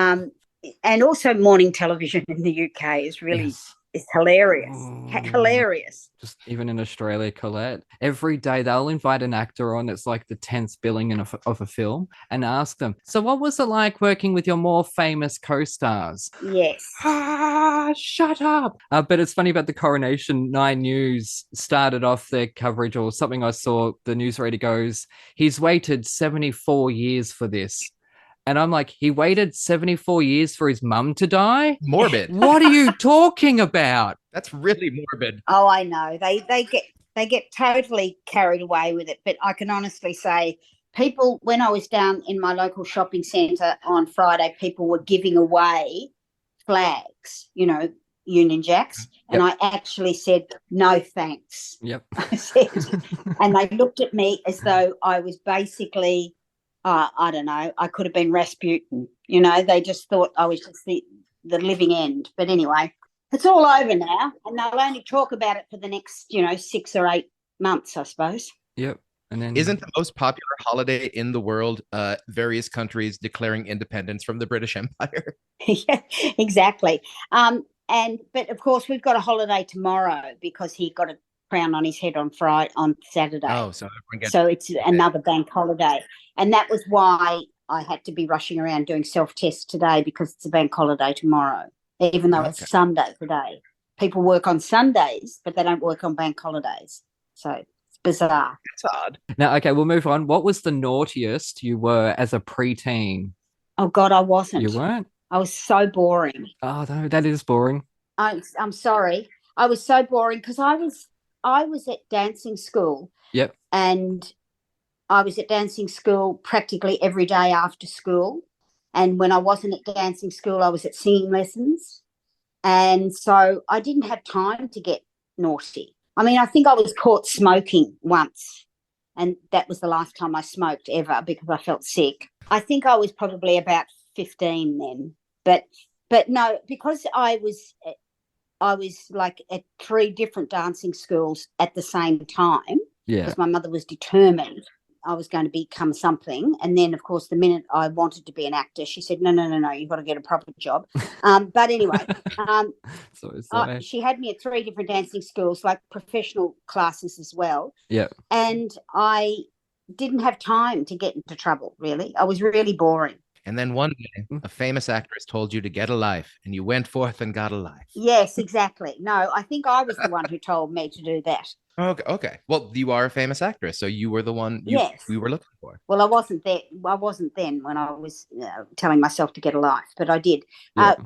And also morning television in the UK is really... Yes. It's hilarious. Hilarious. Just even in Australia, Colette, every day they'll invite an actor on. It's like the 10th billing of a film, and ask them, so what was it like working with your more famous co-stars? Yes. Shut up. But it's funny about the coronation. 9 News started off their coverage, or something I saw, the newsreader goes, he's waited 74 years for this. And I'm like, he waited 74 years for his mum to die? Morbid. What are you talking about? That's really morbid. Oh, I know. They get totally carried away with it. But I can honestly say, people, when I was down in my local shopping centre on Friday, people were giving away flags, Union Jacks. And I actually said, no, thanks. Yep. I said, and they looked at me as though I was basically... I don't know, I could have been Rasputin. They just thought I was just the living end. But anyway, it's all over now, and they'll only talk about it for the next, 6 or 8 months, I suppose. Yep. And then isn't the most popular holiday in the world various countries declaring independence from the British Empire? Yeah, exactly. But of course we've got a holiday tomorrow because he got a crown on his head on Saturday. Oh, so it's another bank holiday. And that was why I had to be rushing around doing self-tests today, because it's a bank holiday tomorrow, even though it's Sunday today. People work on Sundays, but they don't work on bank holidays. So it's bizarre. It's odd. Now, okay, we'll move on. What was the naughtiest you were as a preteen? Oh, God, I wasn't. You weren't? I was so boring. Oh, no, that is boring. I'm sorry. I was so boring because I was at dancing school. Yep. And I was at dancing school practically every day after school. And when I wasn't at dancing school, I was at singing lessons. And so I didn't have time to get naughty. I mean, I think I was caught smoking once. And that was the last time I smoked ever because I felt sick. I think I was probably about 15 then. But no, because I was like at 3 different dancing schools at the same time. Yeah. Because my mother was determined I was going to become something. And then, of course, the minute I wanted to be an actor, she said, no, you've got to get a proper job. But anyway, she had me at 3 different dancing schools, like professional classes as well. Yeah. And I didn't have time to get into trouble, really. I was really boring. And then one day, a famous actress told you to get a life, and you went forth and got a life. Yes, exactly. No, I think I was the one who told me to do that. Okay. Well, you are a famous actress, so you were the one we were looking for. Well, I wasn't there. I wasn't then when I was telling myself to get a life, but I did.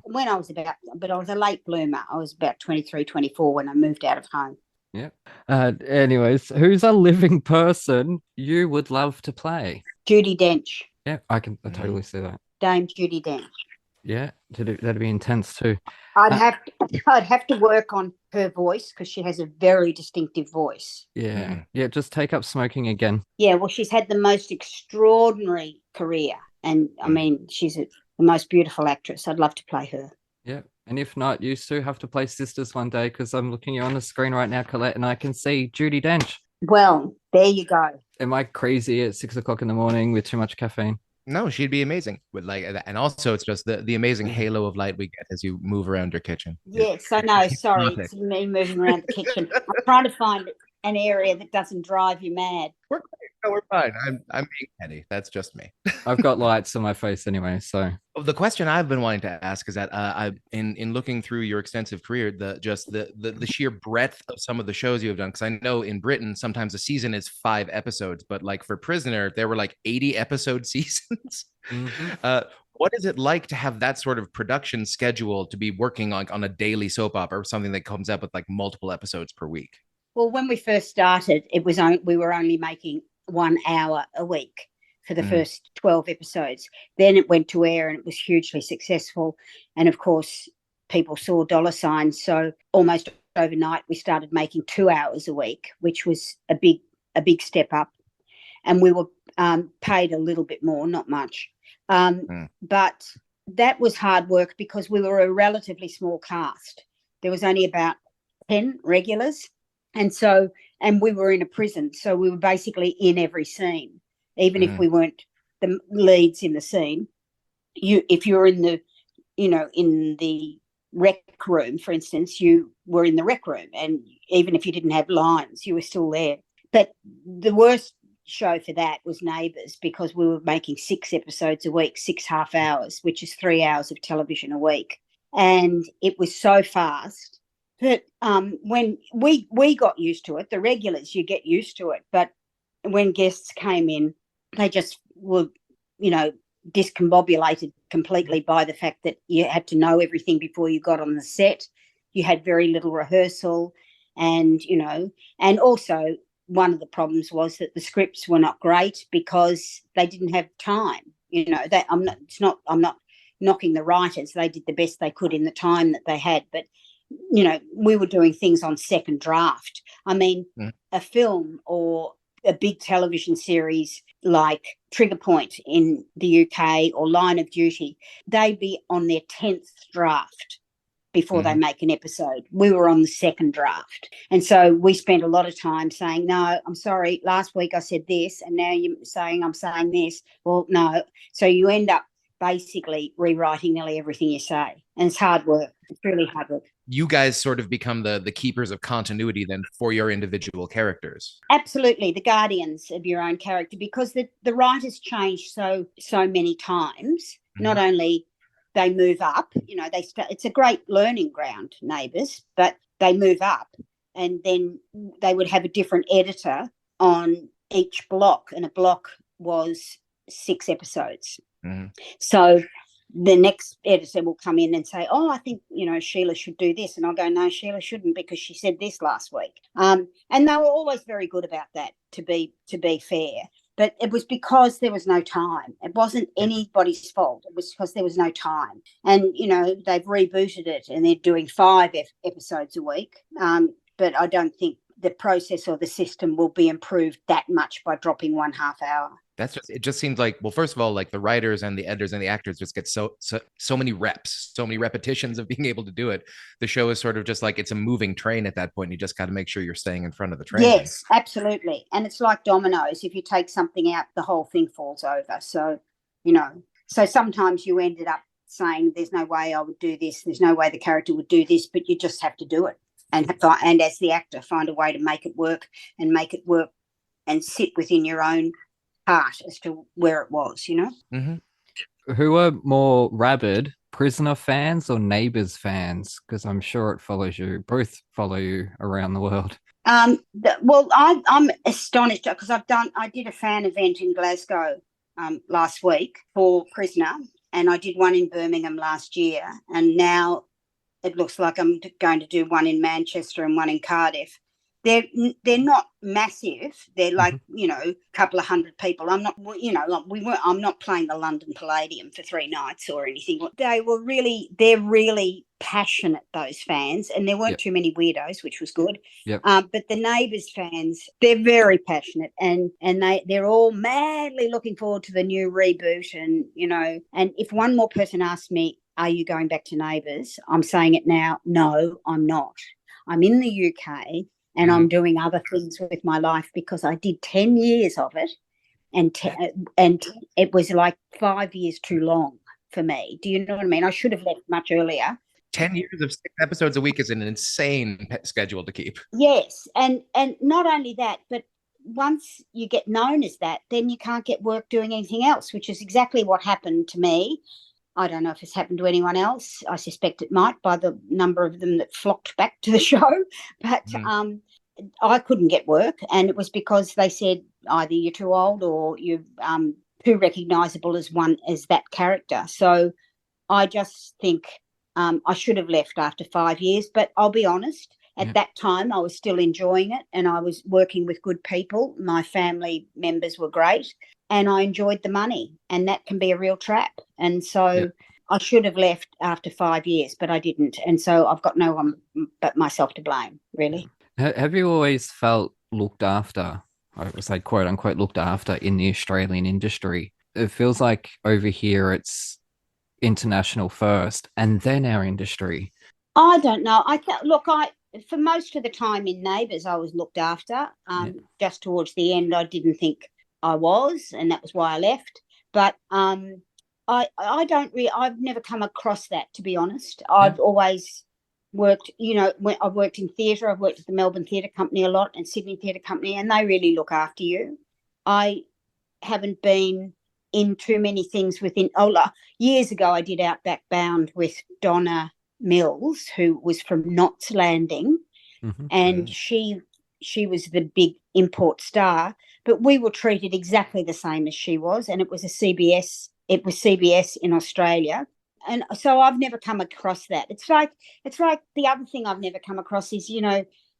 When I was but I was a late bloomer. I was about 23, 24 when I moved out of home. Yeah. Anyways, who's a living person you would love to play? Judi Dench. Yeah, I totally see that. Dame Judi Dench. Yeah, that'd be intense too. I'd have to work on her voice because she has a very distinctive voice. Yeah. Yeah, just take up smoking again. Yeah, well, she's had the most extraordinary career. And I mean, she's the most beautiful actress. I'd love to play her. Yeah. And if not, you two have to play sisters one day because I'm looking you on the screen right now, Colette, and I can see Judi Dench. Well, there you go. Am I crazy at 6 o'clock in the morning with too much caffeine? No, she'd be amazing. With and also it's just the amazing halo of light we get as you move around your kitchen. Yes, I know. Sorry, it's me moving around the kitchen. I'm trying to find an area that doesn't drive you mad. We're fine. I'm being petty. That's just me. I've got lights on my face anyway, so. The question I've been wanting to ask is that in looking through your extensive career, the sheer breadth of some of the shows you have done, because I know in Britain sometimes a season is 5 episodes, but like for Prisoner there were like 80 episode seasons. What is it like to have that sort of production schedule to be working on a daily soap opera or something that comes up with like multiple episodes per week? Well, when we first started, we were only making 1 hour a week for the first 12 episodes. Then it went to air and it was hugely successful. And of course, people saw dollar signs. So almost overnight, we started making 2 hours a week, which was a big step up. And we were paid a little bit more, not much. But that was hard work because we were a relatively small cast. There was only about 10 regulars. And we were in a prison, so we were basically in every scene, even if we weren't the leads in the scene. If you were in the rec room, for instance, you were in the rec room, and even if you didn't have lines, you were still there. But the worst show for that was Neighbours, because we were making 6 episodes a week, 6 half hours, which is 3 hours of television a week, and it was so fast. But when we got used to it, the regulars, you get used to it. But when guests came in, they just were, discombobulated completely by the fact that you had to know everything before you got on the set. You had very little rehearsal, and also one of the problems was that the scripts were not great because they didn't have time. I'm not knocking the writers. They did the best they could in the time that they had, but we were doing things on second draft. I mean, a film or a big television series like Trigger Point in the UK or Line of Duty, they'd be on their 10th draft before they make an episode. We were on the second draft. And so we spent a lot of time saying, no, I'm sorry, last week I said this, and now you're saying I'm saying this. Well, no. So you end up basically rewriting nearly everything you say. And it's hard work. It's really hard work. You guys sort of become the keepers of continuity then for your individual characters. Absolutely, the guardians of your own character, because the writers change so many times. Not only they move up, it's a great learning ground, Neighbours, but they move up, and then they would have a different editor on each block, and a block was 6 episodes. So the next editor will come in and say, oh, I think, Sheila should do this. And I'll go, no, Sheila shouldn't, because she said this last week. And they were always very good about that, to be fair. But it was because there was no time. It wasn't anybody's fault. It was because there was no time. And, they've rebooted it and they're doing 5 episodes a week. But I don't think the process or the system will be improved that much by dropping 1 half hour. It just seems like, well, first of all, like the writers and the editors and the actors just get so many reps, so many repetitions of being able to do it. The show is sort of just like, it's a moving train at that point. You just got to make sure you're staying in front of the train. Yes, absolutely. And it's like dominoes. If you take something out, the whole thing falls over. So, so sometimes you ended up saying, there's no way I would do this. There's no way the character would do this, but you just have to do it. And as the actor, find a way to make it work and sit within your own heart as to where it was, Who are more rabid, Prisoner fans or Neighbours fans? Because I'm sure it follows you. Both follow you around the world. I'm astonished because I did a fan event in Glasgow last week for Prisoner, and I did one in Birmingham last year, and now it looks like I'm going to do one in Manchester and one in Cardiff. They're not massive. They're like, a couple of hundred people. I'm not, I'm not playing the London Palladium for 3 nights or anything. They're really passionate, those fans, and there weren't too many weirdos, which was good. Yep. But the Neighbours fans, they're very passionate, and they're all madly looking forward to the new reboot. And, and if one more person asks me, are you going back to Neighbours? I'm saying it now. No, I'm not. I'm in the UK. And I'm doing other things with my life because I did 10 years of it, and it was like 5 years too long for me. Do you know what I mean? I should have left much earlier. 10 years of 6 episodes a week is an insane schedule to keep. Yes, and not only that, but once you get known as that, then you can't get work doing anything else, which is exactly what happened to me. I don't know if it's happened to anyone else. I suspect it might by the number of them that flocked back to the show. But I couldn't get work, and it was because they said either you're too old or you're too recognisable as that character. So I just think I should have left after 5 years. But I'll be honest, at that time I was still enjoying it, and I was working with good people. My family members were great. And I enjoyed the money, and that can be a real trap. And so I should have left after 5 years, but I didn't. And so I've got no one but myself to blame, really. Have you always felt looked after, I would say, quote unquote, looked after in the Australian industry? It feels like over here it's international first and then our industry. I don't know. For most of the time in Neighbours, I was looked after. Just towards the end, I didn't think I was, and that was why I left. But I've never come across that, to be honest. I've always worked, I've worked in theatre. I've worked at the Melbourne Theatre Company a lot and Sydney Theatre Company, and they really look after you. I haven't been in too many things years ago I did Outback Bound with Donna Mills, who was from Knots Landing, and she was the big import star, but we were treated exactly the same as she was, and it was CBS in Australia. And so I've never come across that. It's like the other thing I've never come across is,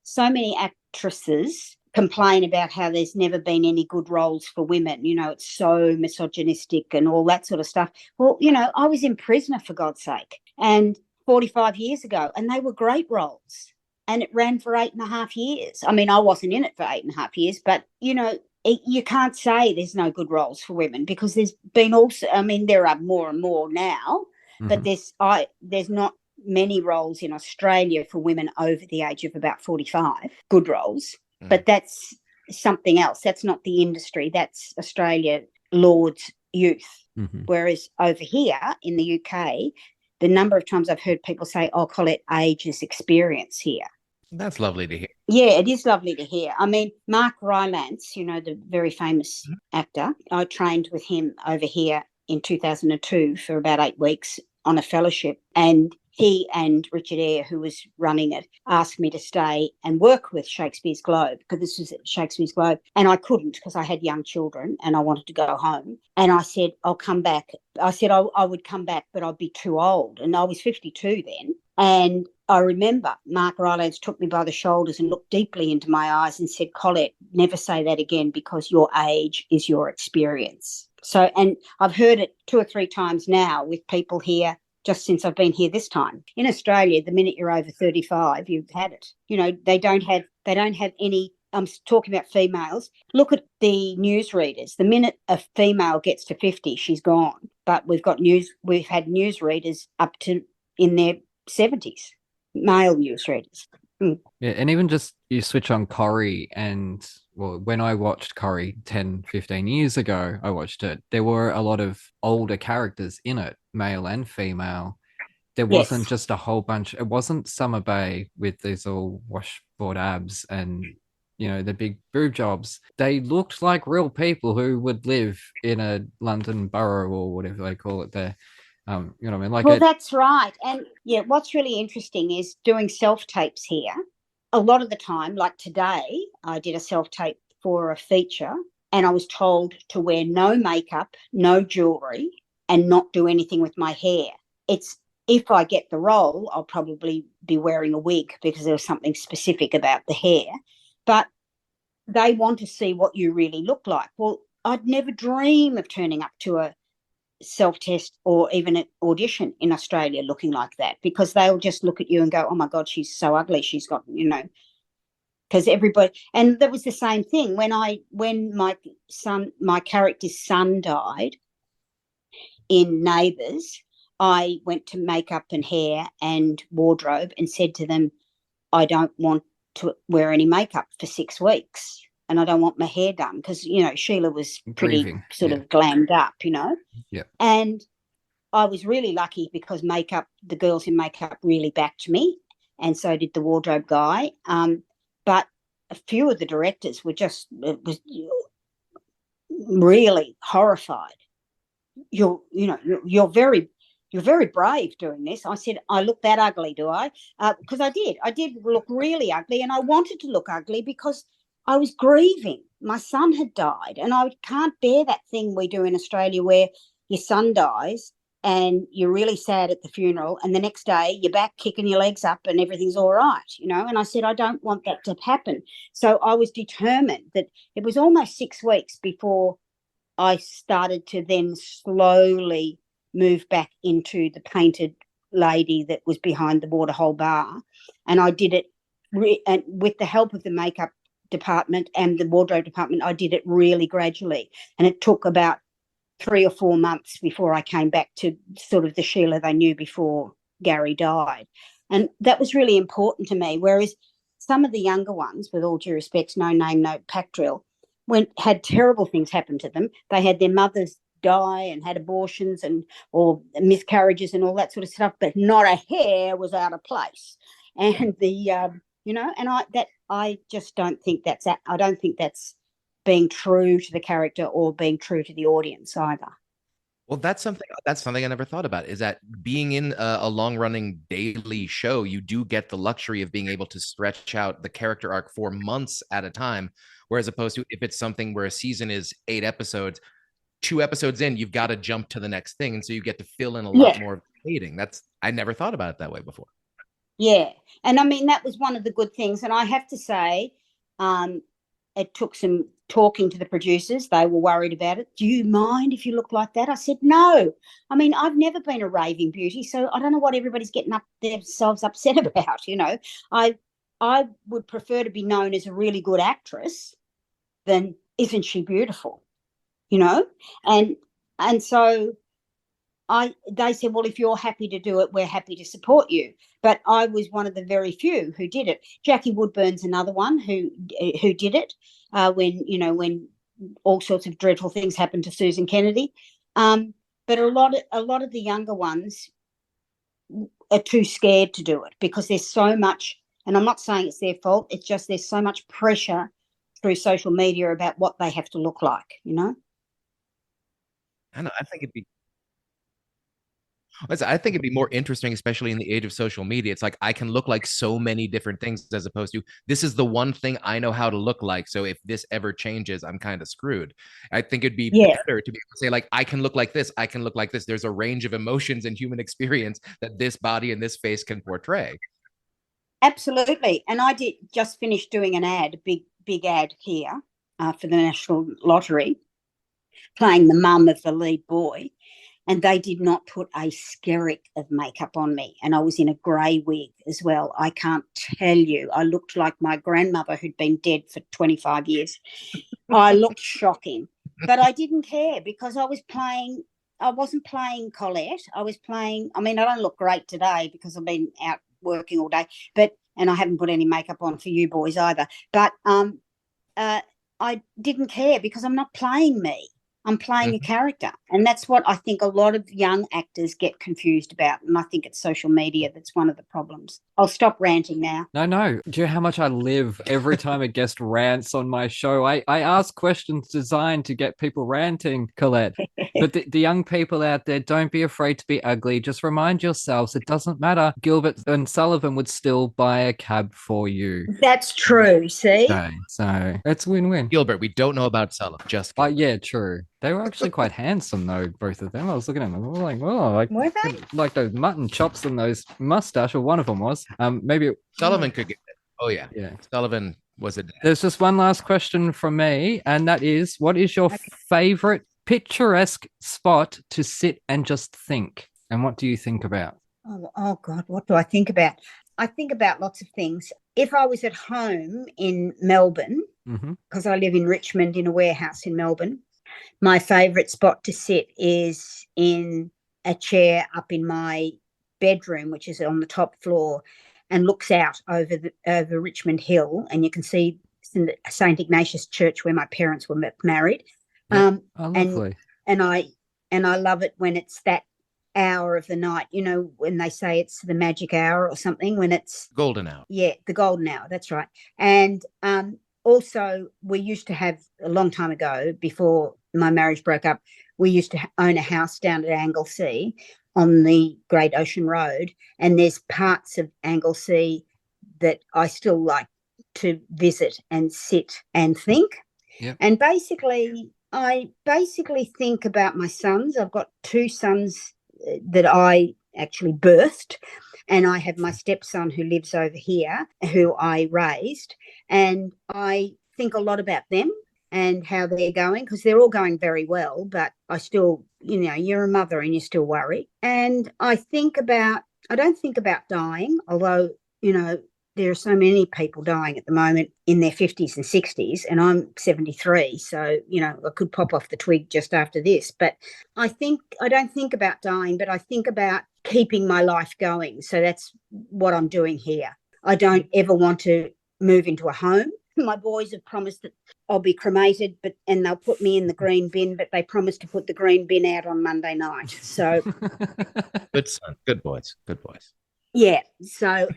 so many actresses complain about how there's never been any good roles for women. It's so misogynistic and all that sort of stuff. Well, I was in Prisoner, for God's sake, and 45 years ago, and they were great roles. And it ran for 8.5 years. I mean, I wasn't in it for 8.5 years, but, you can't say there's no good roles for women, because there's been also, there are more and more now, but there's not many roles in Australia for women over the age of about 45, good roles. But that's something else. That's not the industry. That's Australia lauds youth. Whereas over here in the UK, the number of times I've heard people say, oh, Colette, age is experience here. That's lovely to hear. Yeah, it is lovely to hear. I mean, Mark Rylance, the very famous actor, I trained with him over here in 2002 for about 8 weeks on a fellowship, and he and Richard Eyre, who was running it, asked me to stay and work with Shakespeare's Globe, because this was at Shakespeare's Globe, and I couldn't because I had young children and I wanted to go home. And I said, I'll come back. I said I would come back, but I'd be too old. And I was 52 then. And I remember Mark Rylance took me by the shoulders and looked deeply into my eyes and said, Colette, never say that again, because your age is your experience. So, and I've heard it 2 or 3 times now with people here, just since I've been here this time. In Australia, the minute you're over 35, you've had it. They don't have any. I'm talking about females. Look at the newsreaders. The minute a female gets to 50, she's gone. But we've had newsreaders up to in their 70s, male newsreaders. Yeah, and even just you switch on Corrie, and when I watched Corrie 10, 15 years ago, I watched it, there were a lot of older characters in it, male and female. There wasn't just a whole bunch. It wasn't Summer Bay with these all washboard abs and the big boob jobs, they looked like real people who would live in a London borough or whatever they call it there. You know what I mean? Like, well, that's right. And yeah, what's really interesting is doing self-tapes here. A lot of the time, like today, I did a self-tape for a feature and I was told to wear no makeup, no jewelry, and not do anything with my hair. If I get the role, I'll probably be wearing a wig because there was something specific about the hair. But they want to see what you really look like. Well, I'd never dream of turning up to a self-test or even an audition in Australia looking like that, because they'll just look at you and go, oh my God, she's so ugly. She's got, because everybody, and that was the same thing when my character's son died in Neighbours. I went to makeup and hair and wardrobe and said to them, I don't want to wear any makeup for 6 weeks and I don't want my hair done because, Sheila was pretty sort of glammed up, Yeah. And I was really lucky because the girls in makeup really backed me, and so did the wardrobe guy. But a few of the directors were really horrified. You're very brave doing this. I said, I look that ugly, do I? Because I did look really ugly, and I wanted to look ugly because I was grieving. My son had died, and I can't bear that thing we do in Australia where your son dies and you're really sad at the funeral, and the next day you're back kicking your legs up and everything's all right, and I said, I don't want that to happen. So I was determined that it was almost 6 weeks before I started to then slowly move back into the painted lady that was behind the waterhole bar. And I did it and with the help of the makeup department and the wardrobe department, I did it really gradually. And it took about 3 or 4 months before I came back to sort of the Sheila they knew before Gary died. And that was really important to me. Whereas some of the younger ones, with all due respect, no name, no pack drill, had terrible things happen to them. They had their mothers die and had abortions or miscarriages and all that sort of stuff, but not a hair was out of place. And I just don't think I don't think that's being true to the character or being true to the audience either. Well, that's something I never thought about, is that being in a long-running daily show, you do get the luxury of being able to stretch out the character arc for months at a time, whereas opposed to if it's something where a season is 8 episodes, 2 episodes in, you've got to jump to the next thing, and so you get to fill in a lot more of the hating. I never thought about it that way before. Yeah, and I mean that was one of the good things, and I have to say, it took some talking to the producers. They were worried about it. Do you mind if you look like that? I said, no. I mean, I've never been a raving beauty, so I don't know what everybody's getting themselves upset about, I would prefer to be known as a really good actress than isn't she beautiful, And so they said, well, if you're happy to do it, we're happy to support you. But I was one of the very few who did it. Jackie Woodburn's another one who did it when all sorts of dreadful things happened to Susan Kennedy. But a lot of the younger ones are too scared to do it because there's so much, and I'm not saying it's their fault, it's just there's so much pressure through social media about what they have to look like, I know. I think it'd be more interesting, especially in the age of social media. It's like I can look like so many different things as opposed to this is the one thing I know how to look like. So if this ever changes, I'm kind of screwed. I think it'd be better to be able to say, like, I can look like this. I can look like this. There's a range of emotions and human experience that this body and this face can portray. Absolutely. And I did just finish doing an ad, big ad here for the National Lottery, playing the mum of the lead boy. And they did not put a skerrick of makeup on me. And I was in a grey wig as well. I can't tell you. I looked like my grandmother who'd been dead for 25 years. I looked shocking. But I didn't care because I wasn't playing Colette. I was playing, I mean, I don't look great today because I've been out working all day, and I haven't put any makeup on for you boys either. But I didn't care because I'm not playing me. I'm playing a character. And that's what I think a lot of young actors get confused about. And I think it's social media that's one of the problems. I'll stop ranting now. No. Do you know how much I live every time a guest rants on my show? I ask questions designed to get people ranting, Colette. But the young people out there, don't be afraid to be ugly. Just remind yourselves it doesn't matter. Gilbert and Sullivan would still buy a cab for you. That's true, see? Okay, so it's win-win. Gilbert, we don't know about Sullivan. Just kidding. Yeah, true. They were actually quite handsome, though, both of them. I was looking at them, I was like, oh, Were they? like those mutton chops and those mustache, or one of them was. Maybe Sullivan could get it. Oh yeah. Yeah. Sullivan was a dad. There's just one last question from me, and that is, what is your favorite picturesque spot to sit and just think? And what do you think about? Oh God, what do I think about? I think about lots of things. If I was at home in Melbourne, because I live in Richmond in a warehouse in Melbourne, my favourite spot to sit is in a chair up in my bedroom, which is on the top floor, and looks out over Richmond Hill, and you can see St Ignatius Church where my parents were married. Lovely. And I love it when it's that hour of the night, you know, when they say it's the magic hour or something, when it's golden hour. Yeah, the golden hour, that's right. And also we used to have, a long time ago, before my marriage broke up, we used to own a house down at Anglesea on the Great Ocean Road, and there's parts of Anglesea that I still like to visit and sit and think. Yep. And I basically think about my sons. I've got two sons that I actually birthed, and I have my stepson who lives over here, who I raised, and I think a lot about them and how they're going, because they're all going very well, but I still, you know, you're a mother and you still worry. And I don't think about dying, although, you know, there are so many people dying at the moment in their 50s and 60s, and I'm 73, so, you know, I could pop off the twig just after this. But I don't think about dying, but I think about keeping my life going. So that's what I'm doing here. I don't ever want to move into a home. My boys have promised that I'll be cremated, and they'll put me in the green bin, but they promised to put the green bin out on Monday night. So Good son. Good boys. yeah, so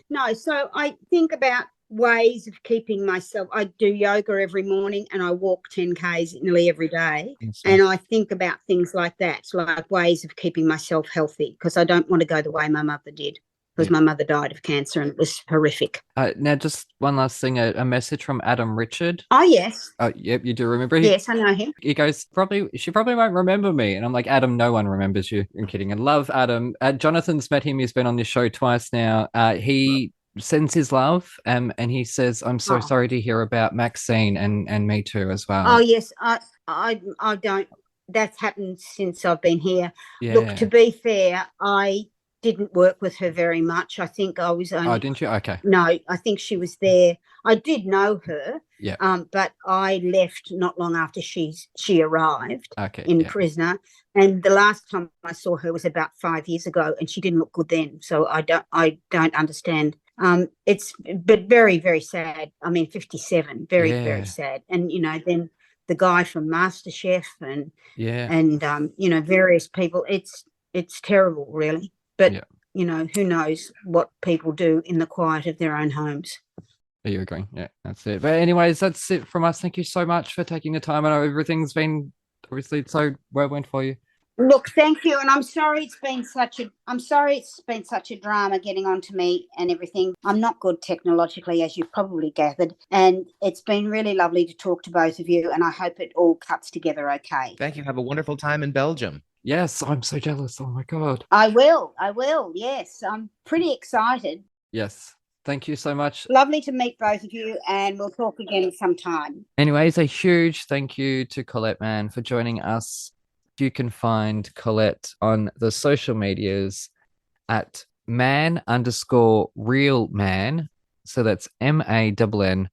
no, so I think about ways of keeping myself. I do yoga every morning and I walk 10Ks nearly every day. And I think about things like that, like ways of keeping myself healthy, because I don't want to go the way my mother did, because my mother died of cancer and it was horrific. Now, just one last thing, a message from Adam Richard. Oh, yes. Oh, yep, you do remember? Yes, I know him. He goes, she probably won't remember me. And I'm like, Adam, no one remembers you. I'm kidding. I love Adam. Jonathan's met him. He's been on this show twice now. He sends his love, and he says, I'm so sorry to hear about Maxine, and me too as well. Oh, yes. I don't. That's happened since I've been here. Yeah. Look, to be fair, I didn't work with her very much. I think I was only... Oh, didn't you? Okay. No, I think she was there. I did know her. Yeah. But I left not long after she arrived in prisoner. And the last time I saw her was about 5 years ago, and she didn't look good then. So I don't understand. It's but very, very sad. I mean, 57, very, very sad. And, you know, then the guy from MasterChef and you know, various people. It's terrible, really. But, you know, who knows what people do in the quiet of their own homes. Are you agreeing? Yeah, that's it. But anyways, that's it from us. Thank you so much for taking the time. I know everything's been obviously so whirlwind for you. Look, thank you. And I'm sorry it's been such a drama getting onto me and everything. I'm not good technologically, as you've probably gathered. And it's been really lovely to talk to both of you. And I hope it all cuts together okay. Thank you. Have a wonderful time in Belgium. Yes, I'm so jealous. Oh my God. I will. Yes, I'm pretty excited. Yes. Thank you so much. Lovely to meet both of you, and we'll talk again sometime. Anyways, a huge thank you to Colette Mann for joining us. You can find Colette on the social medias at man_real_man. So that's MANN_real,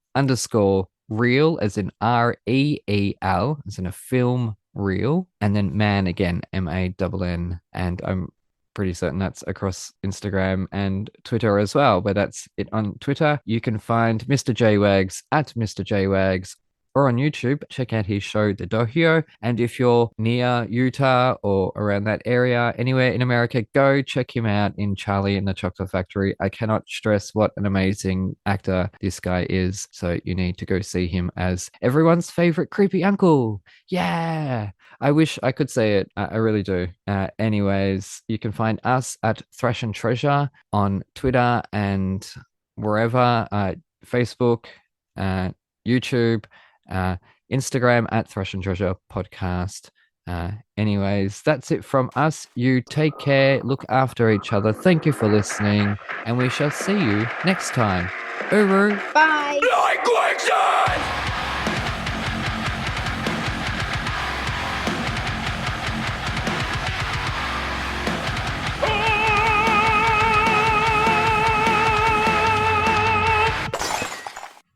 as in REEL, as in a film real, and then man again, MANN. And I'm pretty certain that's across Instagram and Twitter as well, but that's it on Twitter. You can find Mr. J Wags at Mr. J Wags or on YouTube, check out his show, The Dohio. And if you're near Utah or around that area, anywhere in America, go check him out in Charlie and the Chocolate Factory. I cannot stress what an amazing actor this guy is. So you need to go see him as everyone's favorite creepy uncle. Yeah. I wish I could say it. I really do. Anyways, you can find us at Thrash and Treasure on Twitter and wherever, Facebook, YouTube, Instagram at Thrash and Treasure Podcast. Anyways, that's it from us. You take care, look after each other. Thank you for listening, and we shall see you next time. Uru. Bye. Like quicksand!